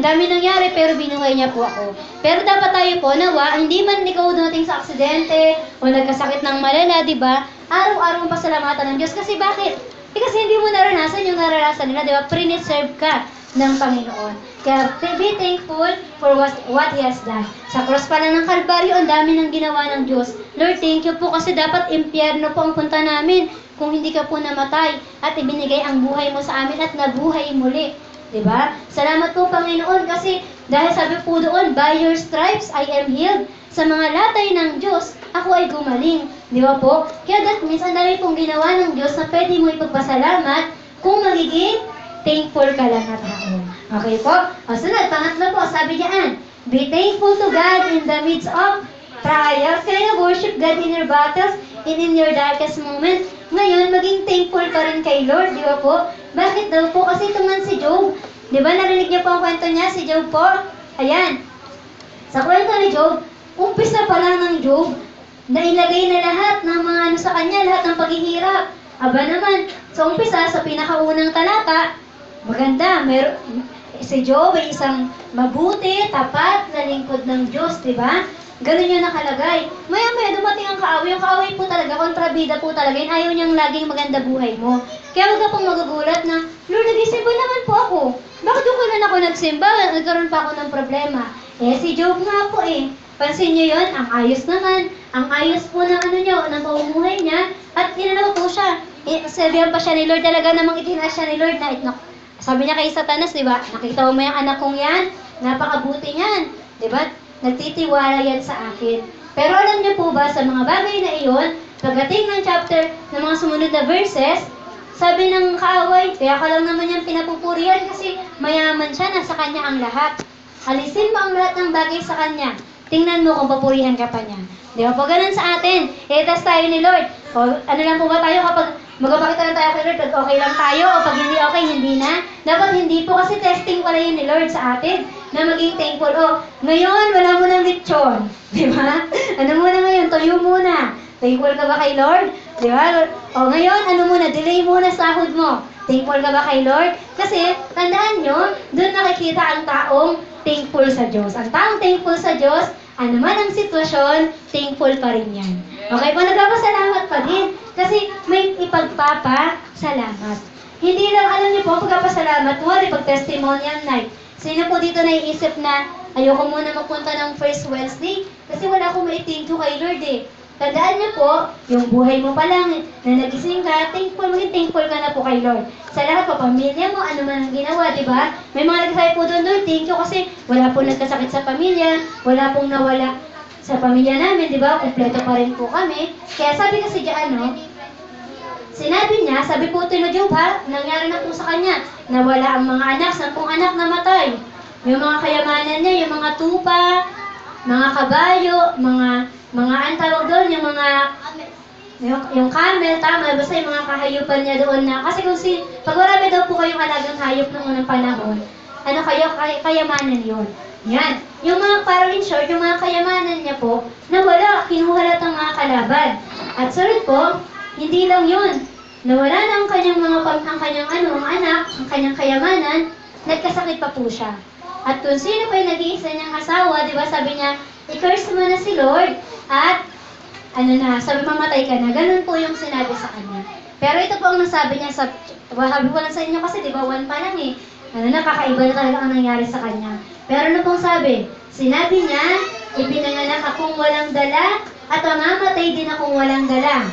dami nangyari pero binuhay niya po ako. Pero dapat tayo po nawa, hindi man ikaw dumating sa aksidente o nagkasakit ng malala, di ba? Araw-araw ang pasalamatan ng Diyos. Kasi bakit? Kasi hindi mo naranasan yung naranasan nila, di ba? Pre-serve ka ng Panginoon. Kaya be thankful for what He has done. Sa cross pa lang ng Kalbaryo, ang dami ng ginawa ng Diyos. Lord, thank you po kasi dapat impyerno po ang punta namin kung hindi ka po namatay at ibinigay ang buhay mo sa amin at nabuhay muli. Diba? Salamat po Panginoon kasi dahil sabi po doon, by your stripes I am healed. Sa mga latay ng Diyos, ako ay gumaling. Di ba po? Kaya that means, ang dami pong ginawa ng Diyos na pwede mo ipagpasalamat kung magiging thankful ka lang na tao. Okay po? O sunod, pangatlo po, sabi niyan, be thankful to God in the midst of trials. Kaya worship God in your battles and in your darkest moment. Ngayon, maging thankful ka rin kay Lord, di ba po? Bakit daw po? Kasi ito man si Job. Di ba narinig niyo po ang kwento niya? Si Job po. Ayan. Sa kwento ni Job, umpisa pa lang ng Job, nailagay na lahat ng mga ano sa kanya, lahat ng paghihirap. Aba naman, sa umpisa, sa pinakaunang talata, maganda, si Job ay isang mabuti, tapat na lingkod ng Diyos, di ba? Ganun yung nakalagay. Maya-maya dumating ang kaaway. Yung kaaway po talaga, kontrabida po talaga. Yun, ayaw niyang laging maganda buhay mo. Kaya huwag ka pong magugulat na, Lord, nag-isimba naman po ako. Bakit yung kailan ako nagsimba? Nagkaroon pa ako ng problema. Si Job nga po Pansin niyo yun, ang ayos naman. Ang ayos po ng ano niya, ng pamumuhay niya. At inanaw po siya. Sabihan pa siya ni Lord, talaga namang itinaas siya ni Lord na sabi niya kay Satanas, di ba? Nakita mo yung anak kong yan? Napakabuti niyan. Di ba? nagtitiwala yan sa akin. Pero alam niyo po ba, sa mga bagay na iyon, pagdating ng chapter, ng mga sumunod na verses, sabi ng kaaway, kaya ka lang naman yung pinapupurihan kasi mayaman siya, nasa kanya ang lahat. Alisin mo ang lahat ng bagay sa kanya. Tingnan mo kung papurihan ka pa niya. Di ba po ganun sa atin? I-test tayo ni Lord. O ano lang po ba tayo kapag magpapakita lang tayo kay Lord, pag okay lang tayo, o pag hindi okay, hindi na. Dapat hindi po kasi testing pala yun ni Lord sa atin na maging thankful. O, ngayon, wala mo ng lechon. Di ba? Ano muna ngayon? Tuyo muna. Thankful ka ba kay Lord? Di ba? O ngayon, ano muna? Delay muna sahod mo. Thankful ka ba kay Lord? Kasi, tandaan nyo, doon nakikita ang taong thankful sa Diyos. Ang taong thankful sa Diyos, ano man ang sitwasyon, thankful pa rin yan. Okay po, nagpapasalamat pa din. Kasi may ipagpapasalamat. Hindi lang, alam niyo po, pagpapasalamat, wari pag testimonial night. Sino po dito naiisip na ayoko muna magpunta ng first Wednesday kasi wala akong mai-thank you kay Lord eh. Tandaan niyo po, yung buhay mo pa lang na nagising ka, maging thankful ka na po kay Lord. Sa lahat po, pamilya mo, ano man ang ginawa, di ba? May mga nagsasabi po doon, Lord, thank you kasi wala pong nagkasakit sa pamilya, wala pong nawala sa pamilya namin, di ba? Kumpleto pa rin po kami. Kaya sabi kasi diyan, sinabi niya, sabi po ito na Job ha, nangyari na po sa kanya, nawala ang mga anak, 10 anak namatay. Yung mga kayamanan niya, yung mga tupa, mga kabayo, mga ang tawag doon, yung camel, tama, basta yung mga kahayupan niya doon na, kasi kung pag marami daw po kayong alagang hayop ng unang panahon, ano kayamanan yun. Yan. Yung mga, parang in short, yung mga kayamanan niya po, nawala, kinuha lahat ng mga kalaban. At sunod po, hindi lang yun. Nawala na ang kanyang mga anak, ang kanyang kayamanan, nagkasakit pa po siya. At kung sino pa yung nag-iisa niyang asawa, di ba, sabi niya, i-curse mo na si Lord, at sabi mamatay ka na. Ganun po yung sinabi sa kanya. Pero ito po ang nasabi niya sabi ko lang sa inyo kasi, di ba, 1 pa lang eh. Nakakaiba na talaga ang nangyari sa kanya. Pero ano pong sabi? Sinabi niya, ipinanganak akong walang dala, at mamamatay din akong walang dala.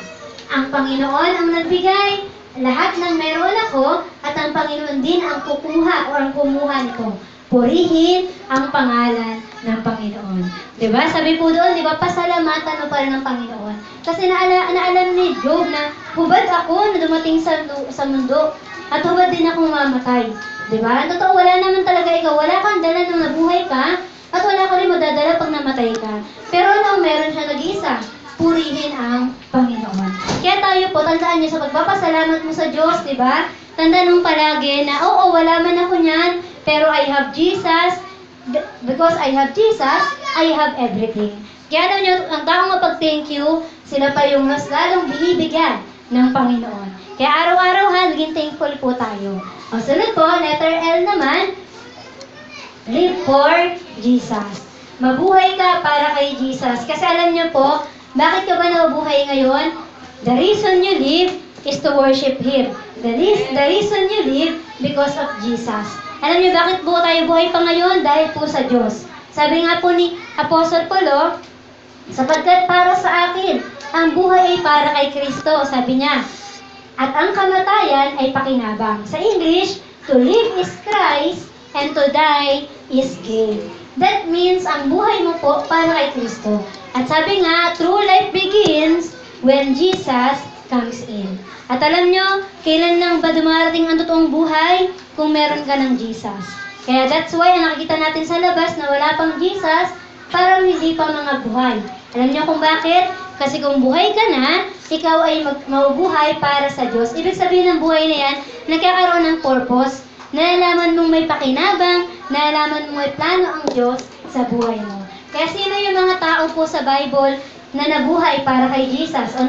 Ang Panginoon ang nagbigay, lahat ng meron ako, at ang Panginoon din ang kukuha o ang kumuha nito. Purihin ang pangalan ng Panginoon. Diba? Sabi po doon, diba, pasalamatan mo pa rin ng Panginoon. Kasi naalam ni Job na hubad ako na dumating sa mundo at hubad din ako mamatay. Diba? Ang totoo, wala naman talaga ikaw. Wala kang dala nung nabuhay ka at wala ka rin madadala pag namatay ka. Pero ano, meron siya nag-iisa. Purihin ang Panginoon. Kaya tayo po, tandaan niyo sa pagpapasalamat mo sa Diyos, diba? Tandaan mo palagi na, oo, wala man ako niyan, pero I have Jesus. Because I have Jesus, I have everything. Kaya alam niyo, ang taong mapag-thank you, sila pa yung mas lalong binibigyan ng Panginoon. Kaya araw-araw naging thankful po tayo. O sunod po, letter L naman, live for Jesus. Mabuhay ka para kay Jesus. Kasi alam niyo po, bakit ka ba nabubuhay ngayon? The reason you live is to worship Him. The reason you live because of Jesus. Alam niyo bakit po tayo buhay pa ngayon? Dahil po sa Diyos. Sabi nga po ni Apostle Paulo, sapagkat para sa akin, ang buhay ay para kay Kristo, sabi niya. At ang kamatayan ay pakinabang. Sa English, to live is Christ and to die is gain. That means ang buhay mo po para kay Kristo. At sabi nga, true life begins when Jesus comes in. At alam nyo, kailan lang ba dumarating ang totoong buhay? Kung meron ka ng Jesus. Kaya that's why, ang nakikita natin sa labas na wala pang Jesus, parang hindi pa mga buhay. Alam nyo kung bakit? Kasi kung buhay ka na, ikaw ay mabubuhay para sa Diyos. Ibig sabihin ng buhay na yan, nagkakaroon ng purpose. Nalalaman mong may pakinabang, nalalaman mong may plano ang Diyos sa buhay mo. Kaya sino yung mga tao po sa Bible na nabuhay para kay Jesus o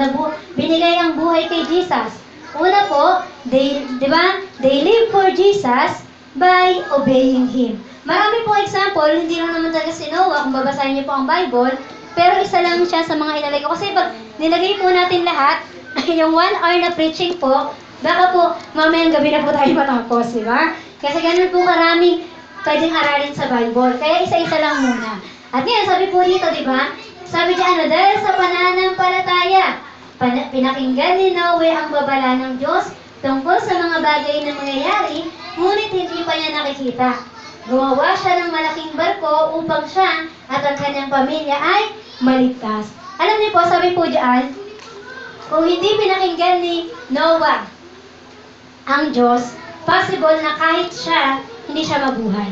binigay ang buhay kay Jesus? Una po, they live for Jesus by obeying Him. Marami pong example, hindi lang naman talaga si Noah, kung babasahin niyo po ang Bible, pero isa lang siya sa mga ilalagay ko. Kasi pag nilagay po natin lahat, yung 1 hour na preaching po, baka po mamayang gabi na po tayo matapos, di ba? Kasi ganun po karaming pwedeng aralin sa Bible. Kaya isa-isa lang muna. At ngayon, sabi po dito, di ba? Sabi niya, dahil sa pananampalataya, pinakinggan ni Noe ang babala ng Diyos tungkol sa mga bagay na mangyayari, ngunit hindi pa niya nakikita. Gumawa siya ng malaking barko upang siya at ang kanyang pamilya ay maligtas. Alam niyo po, sabi po diyan, kung hindi pinakinggan ni Noah ang Diyos, possible na kahit siya, hindi siya mabuhay.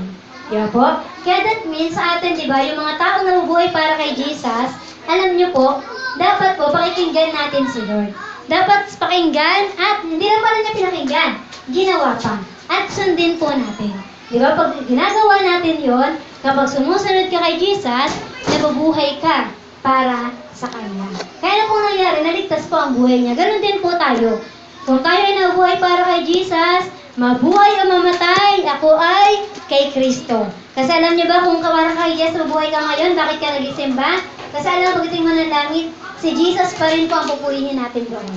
Di ba po? Kaya that means sa atin, di ba, yung mga taong nabubuhay para kay Jesus, alam niyo po, dapat po pakikinggan natin si Lord. Dapat pakinggan at hindi lang pala niya pinakinggan, ginawa pa. At sundin po natin. Di ba? Pag ginagawa natin yon, kapag sumusunod ka kay Jesus, nabubuhay ka para sa Kanya. Kaya na po nangyari, naligtas po ang buhay niya. Ganon din po tayo. Kung tayo ay nabuhay para kay Jesus, mabuhay o mamatay, ako ay kay Kristo. Kasi alam niyo ba kung para kay Jesus mabuhay ka ngayon, bakit ka nagisimba? Kasi alam mo, pagdating mo ng langit, si Jesus pa rin po ang pupurihin natin doon.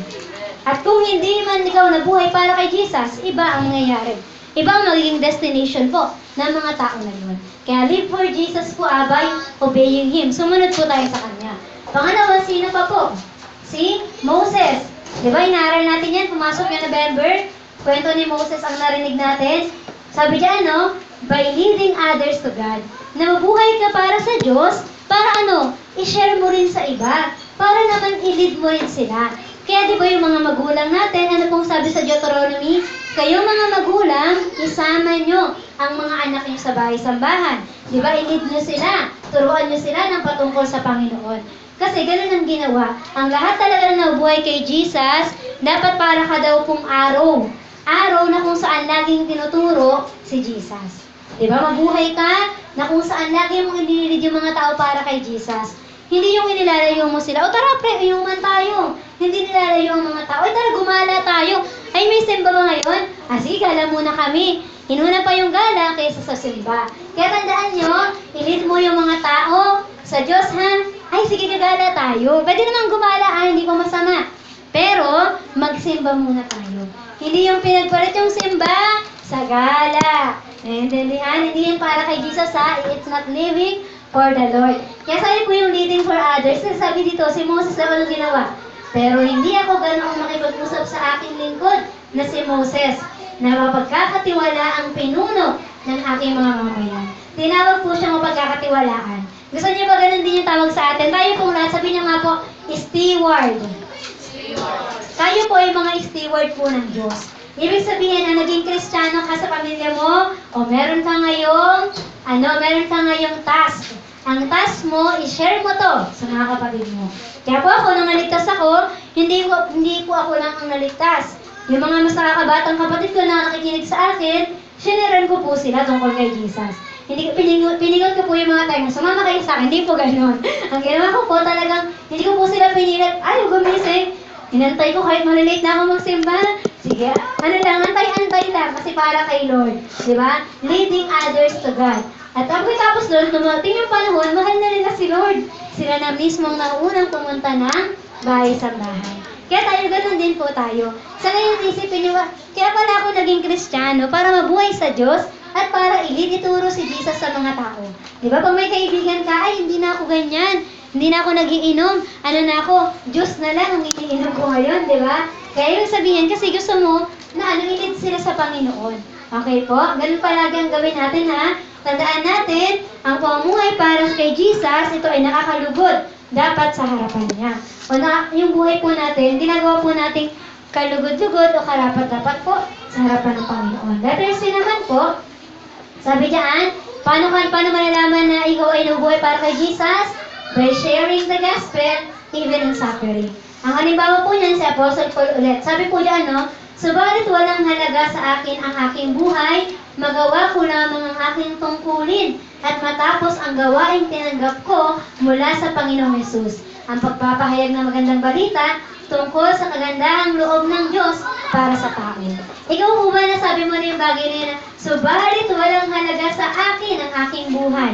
At kung hindi man ikaw nabuhay para kay Jesus, iba ang nangyayari. Iba ang magiging destination po ng mga tao na yun. Kaya live for Jesus po, abay, obeying Him. Sumunod po tayo sa Kanya. Pangalawa, sino pa po? Si Moses. Di ba, inaaral natin yan, pumasok yung November, kwento ni Moses ang narinig natin. Sabi diyan, no? By leading others to God. Nabubuhay ka para sa Diyos, para ano? I-share mo rin sa iba. Para naman i-lead mo rin sila. Kaya di ba yung mga magulang natin, ano pong sabi sa Deuteronomy? Kayo mga magulang, isama nyo ang mga anak nyo sa bahay-sambahan. Di ba, i-lead nyo sila, turuan nyo sila ng patungkol sa Panginoon. Kasi ganun ang ginawa. Ang lahat talaga na nabuhay kay Jesus, dapat para ka daw pong araw. Araw na kung saan laging tinuturo si Jesus. Di ba, mabuhay ka na kung saan lagi mong inililid yung mga tao para kay Jesus. Hindi yung inilalayo mo sila, o tara pre, uyuman tayo. Hindi nilalayo ang mga tao, tara gumala tayo. Ay, may simba ba ngayon? Sige, gala muna kami. Inuna pa yung gala kaysa sa simba. Kaya tandaan nyo, ilid mo yung mga tao sa Diyos, ha? Ay, sige, gagala tayo. Pwede naman gumala, hindi ko masama. Pero, magsimba muna tayo. Hindi yung pinagpalit yung simba sa gala. Naintindihan? Hindi yan para kay Jesus, ha? It's not living for the Lord. Kaya sabi po yung leading for others, sabi dito, si Moses na ano ginawa. Pero hindi ako ganoong makipag-usap sa aking lingkod na si Moses, na mapagkakatiwala ang pinuno ng aking mga mamayan. Tinawag po siya mapagkakatiwalaan. Gusto niyo ba ganun din yung tawag sa atin? Tayo pong lahat, sabi niya nga po, steward. Tayo po ay mga steward po ng Diyos. Ibig sabihin na naging Kristiyano ka sa pamilya mo, o meron ka ngayong task. Ang task mo, i-share mo to sa mga kapatid mo. Kaya po ako, nung naligtas ako, hindi po ako lang ang naligtas. Yung mga mas nakakabatang kapatid ko na nakikinig sa akin, sinaran ko po sila tungkol kay Jesus. Pinigot ko po yung mga tayo, sumama kayo sa akin, hindi po gano'n. Ang ginawa ko po talagang, hindi ko po sila pinilit, ayaw gumising. Inantay ko kahit malilate na ako magsimba. Sige, antay lang kasi para kay Lord. Diba? Leading others to God. At tapos doon, dumating yung panahon, mahal na nila si Lord. Sila na mismong naunang pumunta ng bahay-sambahan. Kaya tayo, ganun din po tayo. Sa ngayon, isipin nyo, kaya pala ako naging Kristiyano para mabuhay sa Diyos at para ituro si Jesus sa mga tao. Di ba? Pag may kaibigan ka, ay, hindi na ako ganyan. Hindi na ako nagiinom. Ano na ako? Diyos na lang ang iniinom ko ngayon, di ba? Kaya yung sabihin, kasi gusto mo na ilid sila sa Panginoon. Okay po? Ganun palagi ang gawin natin, ha? Tandaan natin, ang pamumuhay para kay Jesus, ito ay nakakalugod. Dapat sa harapan niya. O yung buhay po natin, ginagawa po nating kalugod-lugod o karapat-dapat po sa harapan ng Panginoon. Letter C naman po, sabi diyan, paano malalaman na ikaw ay nabubuhay para kay Jesus? By sharing the gospel, even in suffering. Ang halimbawa po niyan si Apostle Paul ulit. Sabi po diyan, no? Subalit walang halaga sa akin ang aking buhay, magawa ko lamang ang aking tungkulin, at matapos ang gawaing tinanggap ko mula sa Panginoong Hesus. Ang pagpapahayag ng magandang balita tungkol sa kagandahang loob ng Diyos para sa tao. Ikaw po ba nasabi mo na yung bagay na yun, subalit walang halaga sa akin ang aking buhay?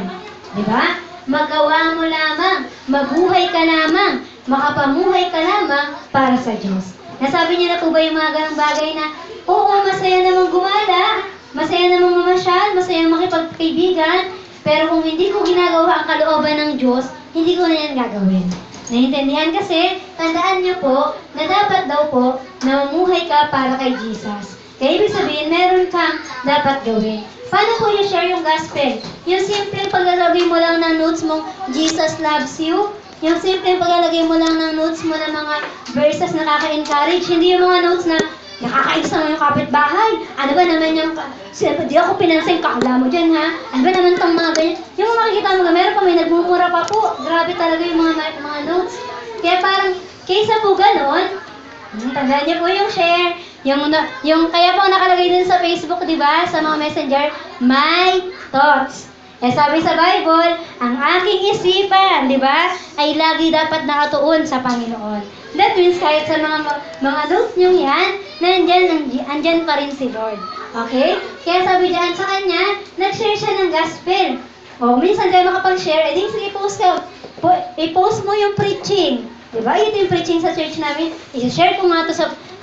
Diba? Magawa mo lamang, mabuhay ka lamang, makapamuhay ka lamang para sa Diyos. Nasabi niya na po ba yung mga ganang bagay na, oo, masaya namang gumala, masaya namang mamasyal, masaya makipagkaibigan, pero kung hindi ko ginagawa ang kalooban ng Diyos, hindi ko na yan gagawin. Naintindihan kasi, tandaan niyo po, na dapat daw po, na mamuhay ka para kay Jesus. Kaya ibig sabihin, meron kang dapat gawin. Paano po yung share yung gospel? Yung simpleng paglalagay mo lang ng notes mong Jesus loves you. Yung simpleng paglalagay mo lang ng notes mo ng mga verses na nakaka-encourage. Hindi yung mga notes na nakakainis naman yung kapitbahay. Ano ba naman yung... Di ako pinansin, kakala mo dyan ha. Ano ba naman tong mga ganyan? Yung mga makikita mo, meron pa may nagmumura pa po. Grabe talaga yung mga notes. Kaya parang, kaysa po ganon, tandaan niyo po yung share. Yung kaya po nakalagay din sa Facebook, di ba? Sa mga messenger, my thoughts. Eh sabi sa Bible, ang aking isipan, di ba? Ay lagi dapat nakatuon sa Panginoon. That means kahit sa mga notes nyo yan, andyan pa rin si Lord. Okay? Kaya sabi diyan sa kanya, nag-share siya ng gospel. O, minsan kayo makapag-share, edi sige, post ka. I-post mo yung preaching. Diba? Ito yung preaching sa church namin. I-share ko nga ito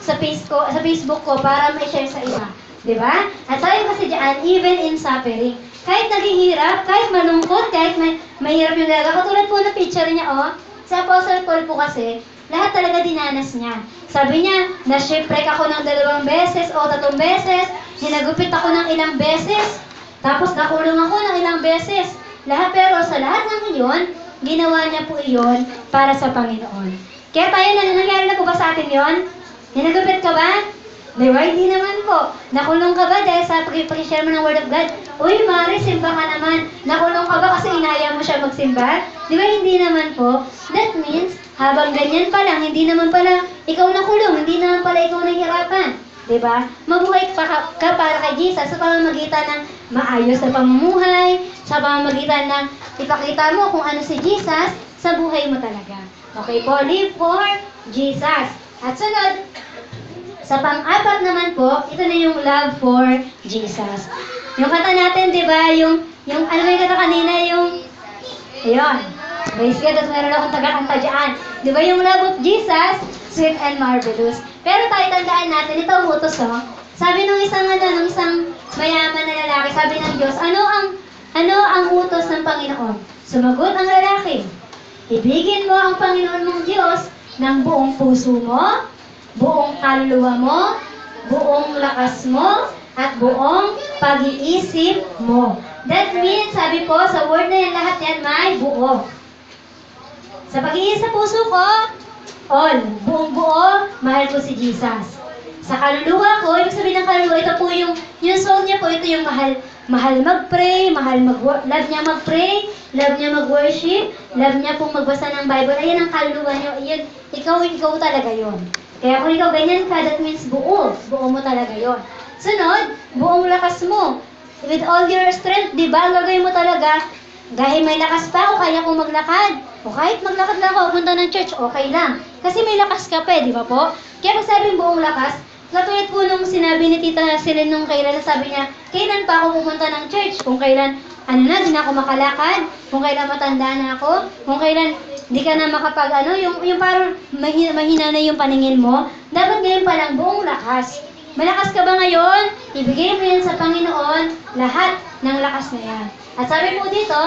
sa Facebook ko para may share sa iba. Diba? At sabi kasi diyan, even in suffering. Kahit naghihirap, kahit malungkot, kahit mahirap yung dalaga. Katulad po na picture niya, oh. Sa Apostle Paul po kasi, lahat talaga dinanas niya. Sabi niya, na-shipwreck ako ng 2 beses o 3 beses. Hinagupit ako ng ilang beses. Tapos nakulong ako ng ilang beses. Pero sa lahat ng iyon, ginawa niya po iyon para sa Panginoon. Kaya tayo, nangyari na po ba sa atin yon? Hinagupit ka ba? Di ba? Hindi naman po. Nakulong ka ba dahil sa pag-share mo ng Word of God? Uy, Mari, simba ka naman. Nakulong ka ba kasi inaya mo siya magsimba? Di ba? Hindi naman po. That means, habang ganyan pa lang, hindi naman pala ikaw nakulong, hindi naman pala ikaw nahihirapan. Diba? Mabuhay ka para kay Jesus sa pamamagitan ng maayos na pamumuhay, sa pamamagitan ng ipakita mo kung ano si Jesus sa buhay mo talaga. Okay po, live for Jesus. At sunod, sa pang-apat naman po, ito na yung love for Jesus. Yung kata natin, di ba, yung ano ba yung kata kanina, ayun, base ka, tapos meron akong taga-kanta dyan. Di ba yung love of Jesus, sweet and marvelous. Pero tayo tandaan natin, ito ang utos, oh. Sabi nung isang mayaman na lalaki, sabi ng Diyos, ano ang utos ng Panginoon? Sumagot ang lalaki, ibigin mo ang Panginoon mong Diyos ng buong puso mo, buong kaluluwa mo, buong lakas mo, at buong pag-iisip mo. That means, sabi po, sa word na yan, lahat yan may buo. Sa pag-iisip puso ko, all, buong buo, mahal ko si Jesus. Sa kaluluwa ko, ibig sabihin ng kaluluwa, ito po yung soul niya po, ito yung mahal mag-pray, love niya mag-pray, love niya mag-worship, love niya pong magbasa ng Bible. Ayan ang kaluluwa niyo, ayan, ikaw talaga yon. Kaya kung ikaw ganyan ka, that means buo mo talaga yon. Sunod, buong lakas mo. With all your strength, di ba? Ang gagawin mo talaga, dahil may lakas pa ako, kaya kong maglakad. O kahit maglakad lang ako, punta ng church, okay lang. Kasi may lakas ka pa, di ba po? Kaya pag sabing buong lakas, katulad po nung sinabi ni Tita Celine nung kailan, sabi niya, kailan pa ako pupunta ng church? Kung kailan, di na ako makalakad? Kung kailan matanda na ako? Kung kailan, di ka na yung parang mahina na yung paningin mo, dapat ngayon pa lang buong lakas. Malakas ka ba ngayon? Ibigay mo yan sa Panginoon, lahat ng lakas na yan. At sabi po dito,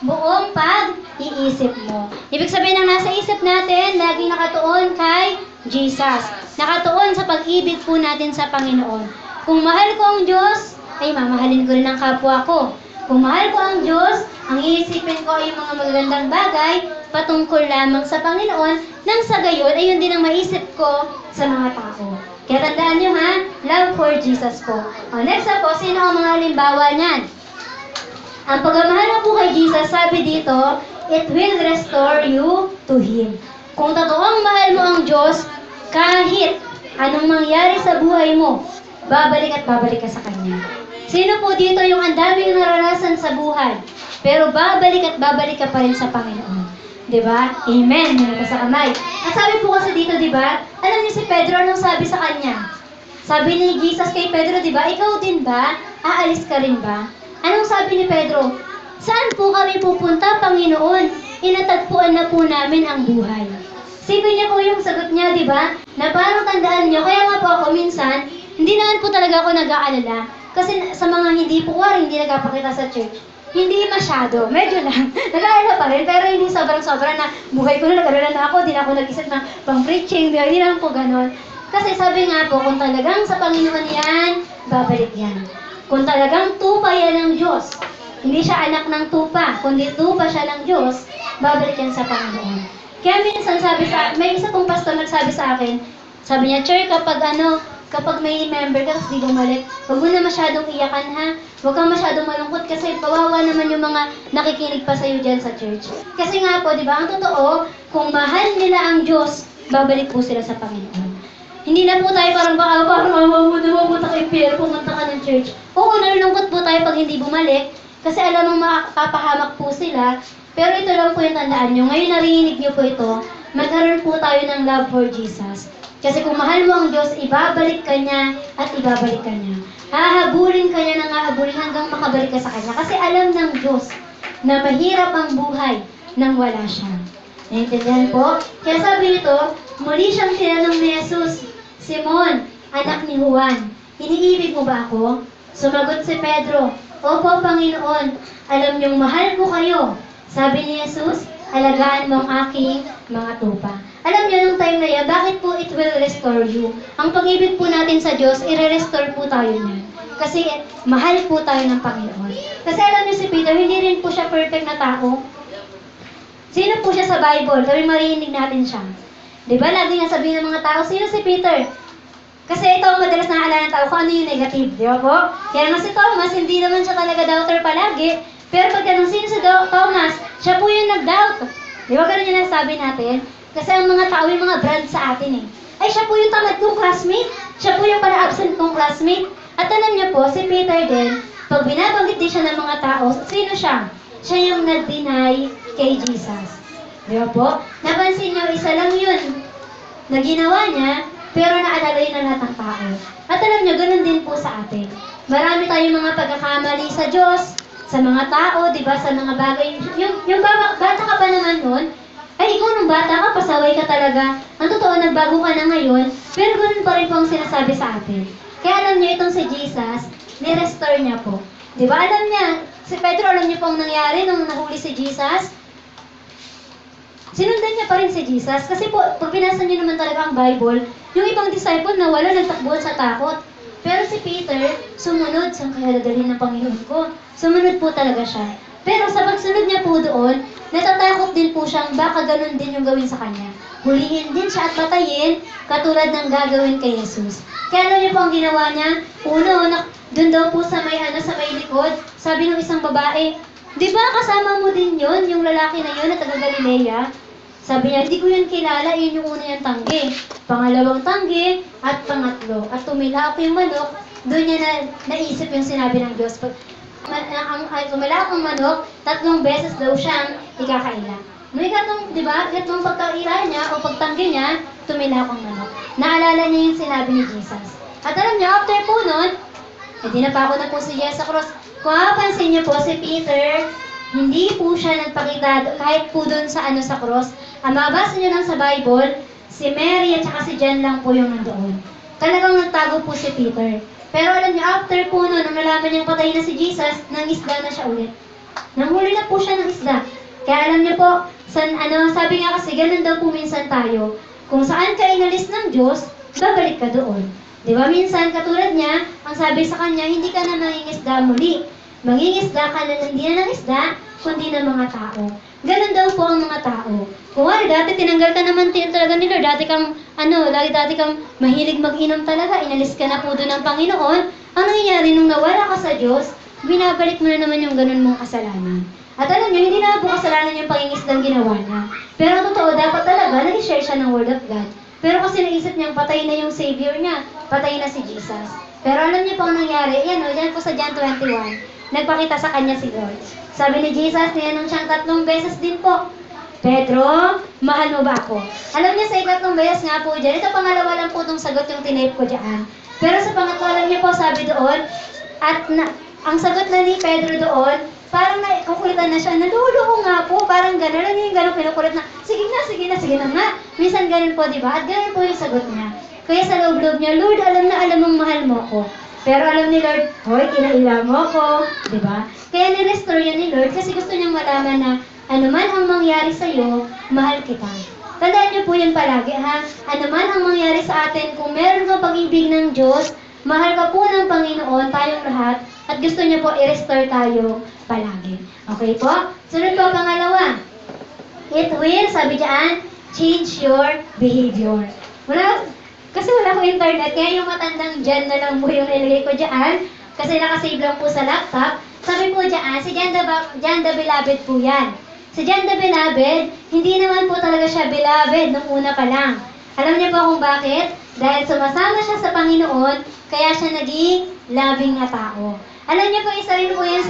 buong pag-iisip mo. Ibig sabihin ng nasa isip natin, laging nakatuon kay Jesus. Nakatuon sa pag-ibig po natin sa Panginoon. Kung mahal ko ang Diyos, ay mamahalin ko rin ang kapwa ko. Kung mahal ko ang Diyos, ang iisipin ko ay mga magagandang bagay patungkol lamang sa Panginoon, nang sa gayon ay yun din ang maisip ko sa mga tao. Kaya tandaan nyo ha, love for Jesus po. Next na po, sino ang mga halimbawa niyan? Ang pagmamahal po kay Jesus, sabi dito, it will restore you to Him. Kung totoong mahal mo ang Diyos, kahit anong mangyari sa buhay mo, babalik at babalik ka sa Kanya. Sino po dito yung ang daming naranasan sa buhay, pero babalik at babalik ka pa rin sa Panginoon? Diba? Amen. Meron pa sa kamay. At sabi po kasi dito, diba? Alam niyo si Pedro, anong sabi sa kanya? Sabi ni Jesus kay Pedro, diba? Ikaw din ba? Aalis ka rin ba? Anong sabi ni Pedro? Saan po kami pupunta, Panginoon? Inatagpuan na po namin ang buhay. Sipin niya po yung sagot niya, diba? Na parang tandaan niyo, kaya nga po ako minsan, hindi naman po talaga ako nag-aalala. Kasi sa mga hindi po hindi nagpapakita sa church, hindi masyado, medyo lang. Nag-aalala pa rin, pero hindi sobrang-sobra na buhay ko na nag-aalala na ako, di na ako nag-isip ng pang-preaching, hindi naman po ganon. Kasi sabi nga po, kung talagang sa Panginoon yan, babalik yan. Kung talagang tupa yan ng Diyos, hindi siya anak ng tupa, kundi tupa siya ng Diyos, babalik yan sa Panginoon. Kaya minsan may isa pong pastor nagsabi sa akin, sabi niya, Cher, kapag may member ka, tapos di bumalik, huwag mo na masyadong iyakan ha. Huwag kang masyadong malungkot kasi kawawa naman yung mga nakikinig pa sa'yo dyan sa church. Kasi nga po, di ba, ang totoo, kung mahal nila ang Diyos, babalik po sila sa Panginoon. Hindi na po tayo parang mapunta kay Pierre, pumunta ka ng church. Oo, nalulungkot po tayo pag hindi bumalik, kasi alam mong makapahamak po sila. Pero ito lang po yung tandaan nyo. Ngayon narinig nyo po ito, magkaroon po tayo ng love for Jesus. Kasi kung mahal mo ang Diyos, ibabalik ka niya at ibabalik ka niya. Hahabulin ka niya ng hahabulin hanggang makabalik ka sa Kanya. Kasi alam ng Diyos na mahirap ang buhay nang wala siya. Naintindihan po? Kaya sabi nito, muli siyang tinanong ni Jesus, Simon, anak ni Juan, iniibig mo ba ako? Sumagot si Pedro, Opo, Panginoon, alam niyong mahal ko kayo. Sabi ni Jesus, alagaan mo ang aking mga tupa. Alam niyo, nung time na yan, bakit po it will restore you? Ang pag-ibig po natin sa Diyos, i-restore po tayo niyan. Kasi mahal po tayo ng Panginoon. Kasi alam niyo si Peter, hindi rin po siya perfect na tao. Sino po siya sa Bible? Sabi marinig natin siya. Diba, lagi nga sabihin ng mga tao, sino si Peter? Kasi ito ang madalas naaalala ng tao kung ano yung negative, di ba po? Kaya nga si Thomas, hindi naman siya talaga doubter palagi. Pero pag tanong sino si Thomas, siya po yung nag-doubt. Di ba ganun yung nasabi natin? Kasi ang mga tao, yung mga brand sa atin ay siya po yung tamad kong classmate. Siya po yung para-absent kong classmate. At alam niyo po, si Peter din, pag binabanggit din siya ng mga tao, sino siya? Siya yung nag-deny kay Jesus. Di ba po? Napansin niyo, isa lang yun na ginawa niya, pero naalala yun ng lahat ng tao. At alam niyo, ganun din po sa atin. Marami tayong mga pagkakamali sa Diyos, sa mga tao, di ba, sa mga bagay. Yung bata ka pa naman nun, ay ikaw nung bata ka, pasaway ka talaga. Ang totoo, nagbago ka na ngayon, pero ganun pa rin po ang sinasabi sa atin. Kaya alam niyo, itong si Jesus, ni-restore niya po. Di ba, alam niya, si Pedro, alam niyo po ang nangyari nung nahuli si Jesus? Sinundan niya pa rin si Jesus. Kasi po, pag binasa niyo naman talaga ang Bible, yung ibang disciple nawala, nagtakbuhan sa takot. Pero si Peter, sumunod. Saan kaya dadalhin ng Panginoon ko? Sumunod po talaga siya. Pero sa pagsunod niya po doon, natatakot din po siyang baka ganun din yung gawin sa kanya. Hulihin din siya at patayin, katulad ng gagawin kay Jesus. Kaya ano niyo po ang ginawa niya? Uno, doon daw po sa may likod, sabi ng isang babae, di ba kasama mo din yon yung lalaki na yun na taga Galilea? Sabi niya, hindi ko yun kilala, yun yung una niyang tanggi. Pangalawang tanggi, at pangatlo. At tumila ako yung manok, doon niya naisip yung sinabi ng Diyos. Tumila akong manok, 3 beses daw siyang ikakaila. Nung di ba, ikatlong pagkaila niya o pagtanggi niya, tumila akong manok. Naalala niya yung sinabi ni Jesus. At alam niyo, after po nun, dinapako na po si Jesus sa cross. Kung mapapansin niyo po, si Peter, hindi po siya nagpakita kahit po doon sa cross. Ang mabasa niyo lang sa Bible, si Mary at saka si John lang po yung nandoon. Talagang nagtago po si Peter. Pero alam niyo, after po nun, nung nalaman niyang patay na si Jesus, nangisda na siya ulit. Nanghuli na po siya ng isda. Kaya alam niyo po, sabi nga kasi, ganun daw po minsan tayo. Kung saan ka inalis ng Diyos, babalik ka doon. Di ba minsan, katulad niya, ang sabi sa kanya, hindi ka na mangingisda muli. Mangingisda ka na hindi na ng isda, kundi ng mga tao. Ganun daw po ang mga tao. Kung dati tinanggal ka naman talaga ni Lord, dati kang mahilig mag-inom talaga, inalis ka na po doon ng Panginoon, ang nangyayari nung nawala ka sa Diyos, binabalik mo na naman yung ganun mong kasalanan. At alam niyo, hindi na po kasalanan yung pangingisdang ginawa niya. Pero ang totoo, dapat talaga, nag-share siya ng Word of God. Pero kasi naisip niyang patay na yung Savior niya, patay na si Jesus. Pero alam niyo po ang nangyari, yan po sa John 21, nagpakita sa kanya si Lord. Sabi ni Jesus, niyanong siyang 3 beses din po, Pedro, mahal mo ba ako? Alam niya sa 3 beses nga po dyan, ito pangalawa lang po itong sagot yung tinape ko dyan. Pero sa pangatlo, alam niyo po, sabi doon, ang sagot na ni Pedro doon, parang nakukulitan na siya, naluluho nga po, parang gano'n, alam niyo yung gano'n kinukulit na, sige na nga. Minsan gano'n po, di ba? At gano'n po yung sagot niya. Kaya sa loob-loob niya, Lord, alam mong mahal mo ko. Pero alam ni Lord, hoy, kinaila mo ko, di ba? Kaya ni-restore yan ni Lord kasi gusto niyang malaman na anuman ang mangyari sa iyo, mahal kita. Tandaan niyo po yun palagi, ha? Anuman ang mangyari sa atin, kung meron kang pag-ibig ng Diyos, mahal ka po ng Panginoon, tayong lahat, at gusto niya po i-restore tayo palagi. Okay po? Sunod po, pangalawa. It will, sabi diyan, change your behavior. Kasi wala ko internet, kaya yung matandang Jan na lang po yung nilagay ko dyan. Kasi nakasave lang po sa laptop. Sabi po dyan, si Jan the Beloved po yan. Si Jan the Beloved, hindi naman po talaga siya beloved nung una pa lang. Alam niyo po kung bakit? Dahil sumasama siya sa Panginoon, kaya siya naging loving na tao. Alam niyo po, isa rin po yan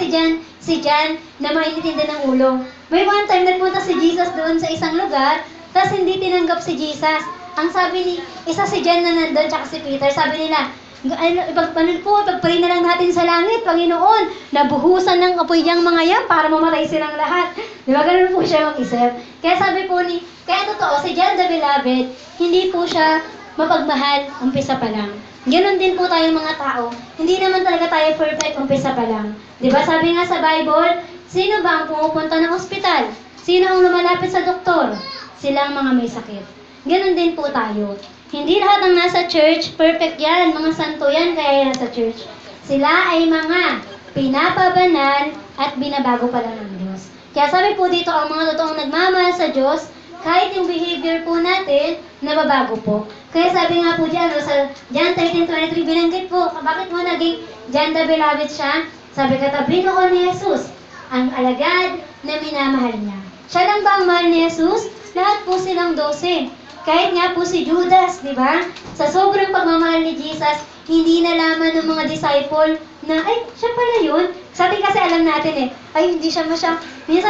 si Jan na mainitindi ng ulo. May one time nagpunta si Jesus doon sa isang lugar, tapos hindi tinanggap si Jesus. Ang sabi ni, isa si Jan na nandun, tsaka si Peter, sabi nila, ipag-pray na lang natin sa langit, Panginoon, nabuhusan ng apoy niyang mga yan para mamatay silang lahat. Di ba, ganun po siya mag-isip. Kaya totoo, si Jan the Beloved, hindi po siya mapagmahal umpisa pa lang. Ganon din po tayo mga tao, hindi naman talaga tayo perfect umpisa pa lang. Di ba, sabi nga sa Bible, sino ba ang pumupunta ng ospital? Sino ang lumalapit sa doktor? Sila ang mga may sakit. Ganon din po tayo. Hindi lahat ng nasa church, perfect yan. Mga santo yan, kaya yan nasa church. Sila ay mga pinapabanal at binabago pala ng Diyos. Kaya sabi po dito, ang mga totoong nagmamahal sa Diyos, kahit yung behavior po natin, nababago po. Kaya sabi nga po dyan, sa John 13:23, binanggit po, bakit mo naging John the Beloved siya? Sabi katabi noon ni Jesus, ang alagad na minamahal niya. Siya lang ba ang mahal ni Jesus? Lahat po silang 12. Kahit nga po si Judas, di ba? Sa sobrang pagmamahal ni Jesus, hindi nalaman ng mga disciple na, ay, siya pala yun. Sa atin kasi alam natin ay, hindi siya minsan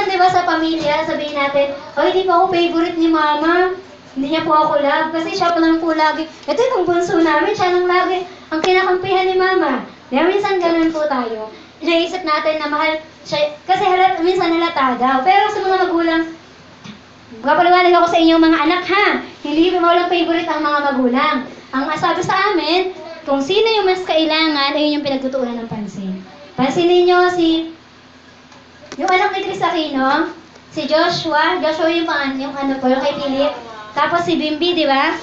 di ba sa pamilya, sabihin natin, ay, hindi pa ako favorite ni mama. Hindi niya po ako love. Kasi siya pa lang po lagi. Ito yung bunso namin, siya lang lagi ang kinakampihan ni mama. Di ba, minsan ganun po tayo. Inaisip natin na mahal siya, kasi minsan halata daw. Pero sa mga magulang, kapaliwanag ako sa inyong mga anak ha, hindi mo walang favorite ang mga magulang. Ang sabi sa amin, kung sino yung mas kailangan, ayun yung pinagtutuunan ng pansin. Pansinin nyo yung anak ni Chris Aquino, si Joshua yung kay Philip, tapos si Bimbi, di ba?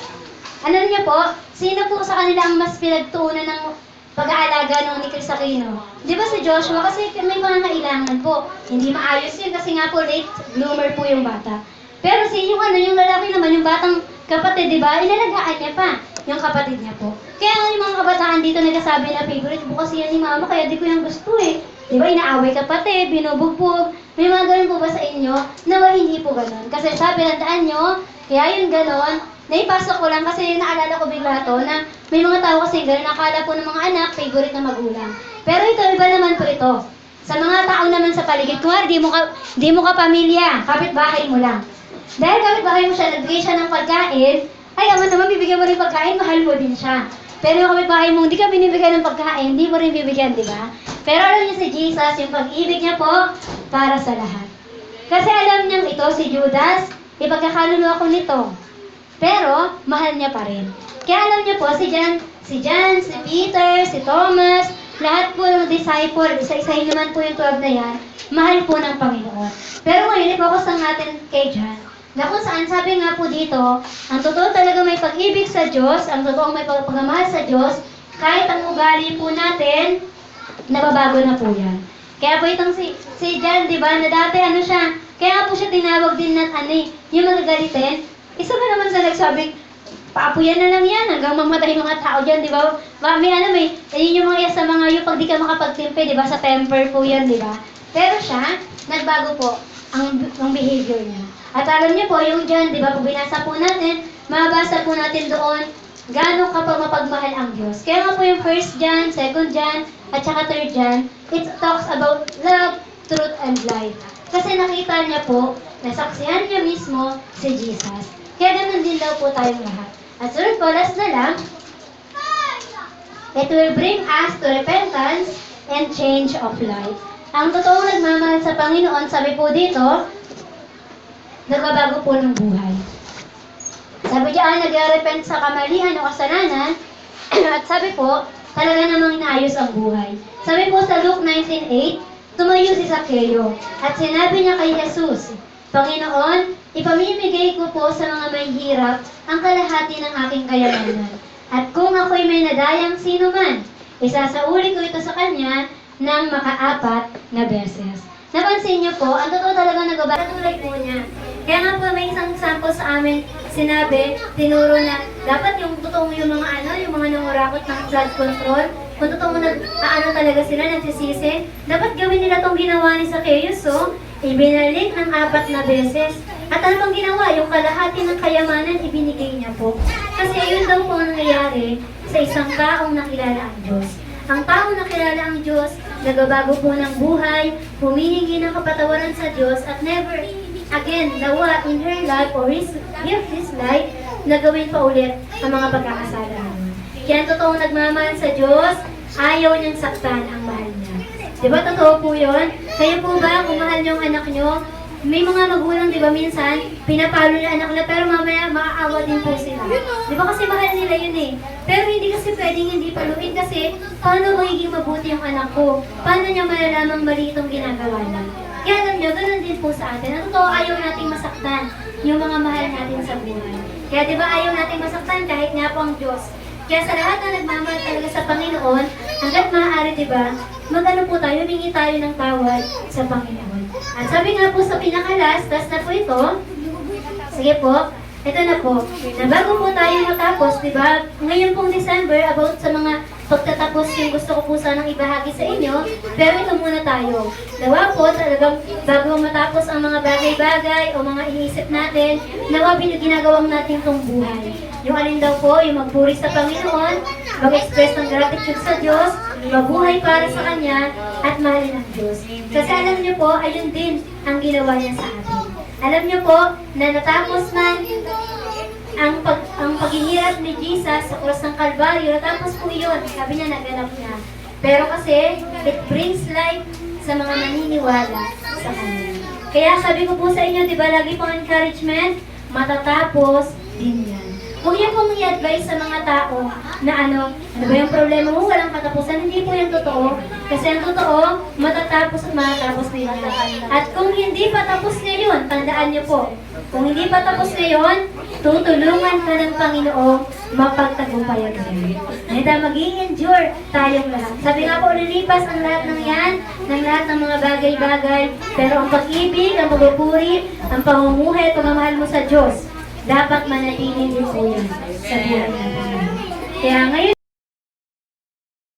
Ano niyo po, sino po sa kanila ang mas pinagtuunan ng pag-aalaga nung ni Chris Aquino? Di ba si Joshua? Kasi may mga kailangan po. Hindi maayos yun kasi nga po late bloomer po yung bata. Pero yung lalaki naman, yung batang kapatid, di ba? Inalagaan niya pa yung kapatid niya po. Kaya yung mga kabataan dito nagsasabi na favorite po kasi yan ni mama, kaya di ko yung gusto eh. Di ba, inaaway kapatid, binubugbog. May mga ganun po ba sa inyo? Nawa hindi po ganun. Kasi sabi, tandaan nyo, kaya yung ganun, naipasok ko lang kasi naalala ko bigla to na may mga tao kasi ganun, nakala po ng mga anak, favorite na magulang. Pero ito, iba naman po ito. Sa mga tao naman sa paligid, kung di mo ka pamilya, kapitbahay mo lang. Dahil kapitbahay mo siya, nagbigay siya ng pagkain, ay aman naman, bibigyan mo rin pagkain, mahal mo din siya. Pero yung kapitbahay mo, hindi ka binibigyan ng pagkain, hindi mo rin bibigyan, di ba? Pero alam niyo si Jesus, yung pag-ibig niya po, para sa lahat. Kasi alam niyang ito, si Judas, ipagkakaluluwa ko nito. Pero, mahal niya pa rin. Kaya alam niyo po, si John, si Peter, si Thomas, lahat po ng disciple, isa-isahin naman po yung 12 na yan, mahal po ng Panginoon. Pero ngayon, i-focus lang natin kay John. Na kung saan, sabi nga po dito, ang totoo talaga may pag-ibig sa Diyos, ang totoong may pagmamahal sa Diyos, kahit ang ugali po natin, nababago na po yan. Kaya po itong si John, di ba, na dati siya, kaya nga po siya tinawag din na yung magagalitin, isa ba naman sa nagsabing, paapuyan na lang yan, hanggang mamatay mga tao dyan, di ba? Yun yung mga sa mga yung pag di ka makapagtimpe, di ba, sa temper po yan, di ba? Pero siya, nagbago po ang behavior niya. At alam niyo po, yung dyan, di ba, pag binasa po natin, mabasa po natin doon, gaano kapag mapagmahal ang Diyos. Kaya nga po yung 1 John, 2 John, at saka 3 John, it talks about love, truth, and life. Kasi nakita niya po, nasaksihan niya mismo si Jesus. Kaya ganun din daw po tayong lahat. At sunod po, last na lang, it will bring us to repentance and change of life. Ang totoong nagmamahal sa Panginoon, sabi po dito, nagbabago po ng buhay. Sabi diyan, nag-repent sa kamalian o kasalanan, at sabi po, talaga namang inaayos ang buhay. Sabi po sa Luke 19:8, tumayo si Zaccheo, at sinabi niya kay Jesus, Panginoon, ipamimigay ko po sa mga may hirap ang kalahati ng aking kayamanan. At kung ako'y may nadayang sino man, isasauli ko ito sa kanya ng makaapat na beses. Napansin niyo po, ang totoo talaga nagbabago tulad po niya. Kaya nga po may isang sample sa amin, sinabi, tinuro na dapat yung totoong yung mga nangurakot ng blood control, kung totoong talaga sila, nagsisisi, dapat gawin nila tong ginawa ni Zacchaeus, so, ibinalik ng 4 na beses. At ano bang ginawa? Yung kalahati ng kayamanan, ibinigay niya po. Kasi ayun daw po ang nangyayari sa isang taong nakilala ang Diyos. Ang taong nakilala ang Diyos, nagabago po ng buhay, humihingi ng kapatawaran sa Diyos, at never again nawa in her life or his life na gawin pa ulit ang mga pagkakasala. Kaya ang totoong nagmamahal sa Diyos, ayaw niyang saktan ang mahal niya. Diba totoo po yun? Kayo po ba, kung mahal niyo ang anak niyo, may mga magulang, di ba, minsan, pinapalo nila anak nila, pero mamaya maaawa din po sila. Di ba kasi mahal nila yun eh. Pero hindi kasi pwedeng hindi paluin kasi, paano magiging mabuti yung anak ko? Paano niya malalamang mali itong ginagawa niya? Kaya alam niyo, ganun din po sa atin. Ang totoo, ayaw nating masaktan yung mga mahal natin sa buhay. Kaya di ba ayaw nating masaktan kahit nga po ang Diyos. Kaya sa lahat na nagmamahal talaga sa Panginoon, hanggat maaari, di ba, magano po tayo, humingi tayo ng tawad sa Panginoon. At sabi nga po sa pinakalas, tas na po ito, sige po, ito na po, na bago po tayo matapos, di ba, ngayon pong December, about sa mga pagtatapos yung gusto ko po sanang ibahagi sa inyo, pero ito muna tayo. Nawa po, talagang bago matapos ang mga bagay-bagay o mga iniisip natin, nawa ginagawang natin itong buhay. Yung alin daw po, yung magpuri sa Panginoon, mag-express ng gratitude sa Diyos, mabuhay para sa Kanya, at mahalin ang Diyos. Kasi alam niyo po, ayun din ang ginawa niya sa atin. Alam niyo po, na natapos man ang paghihirap ni Jesus sa krus ng Kalbaryo, natapos po yun. Sabi niya, naganap niya. Pero kasi, it brings life sa mga naniniwala sa Kanya. Kaya sabi ko po sa inyo, di ba, lagi pong encouragement, matatapos din yan. Huwag niyo pong i-advise sa mga tao na ano ba yung problema mo, walang katapusan. Hindi po yung totoo. Kasi ang totoo, matatapos at matatapos na yun. At kung hindi pa tapos na yun, tandaan niyo po, kung hindi pa tapos na yun, tutulungan ka ng Panginoon mapagtagumpayan niya. Neta, mag-i-endure tayong lahat. Sabi nga po, lilipas ang lahat ng yan, ng lahat ng mga bagay-bagay, pero ang pag-ibig, ang pagpupuri, ang pamumuhay at pagmamahal mo sa Diyos, dapat manatili din po yan sa buhay natin. Kaya ngayon,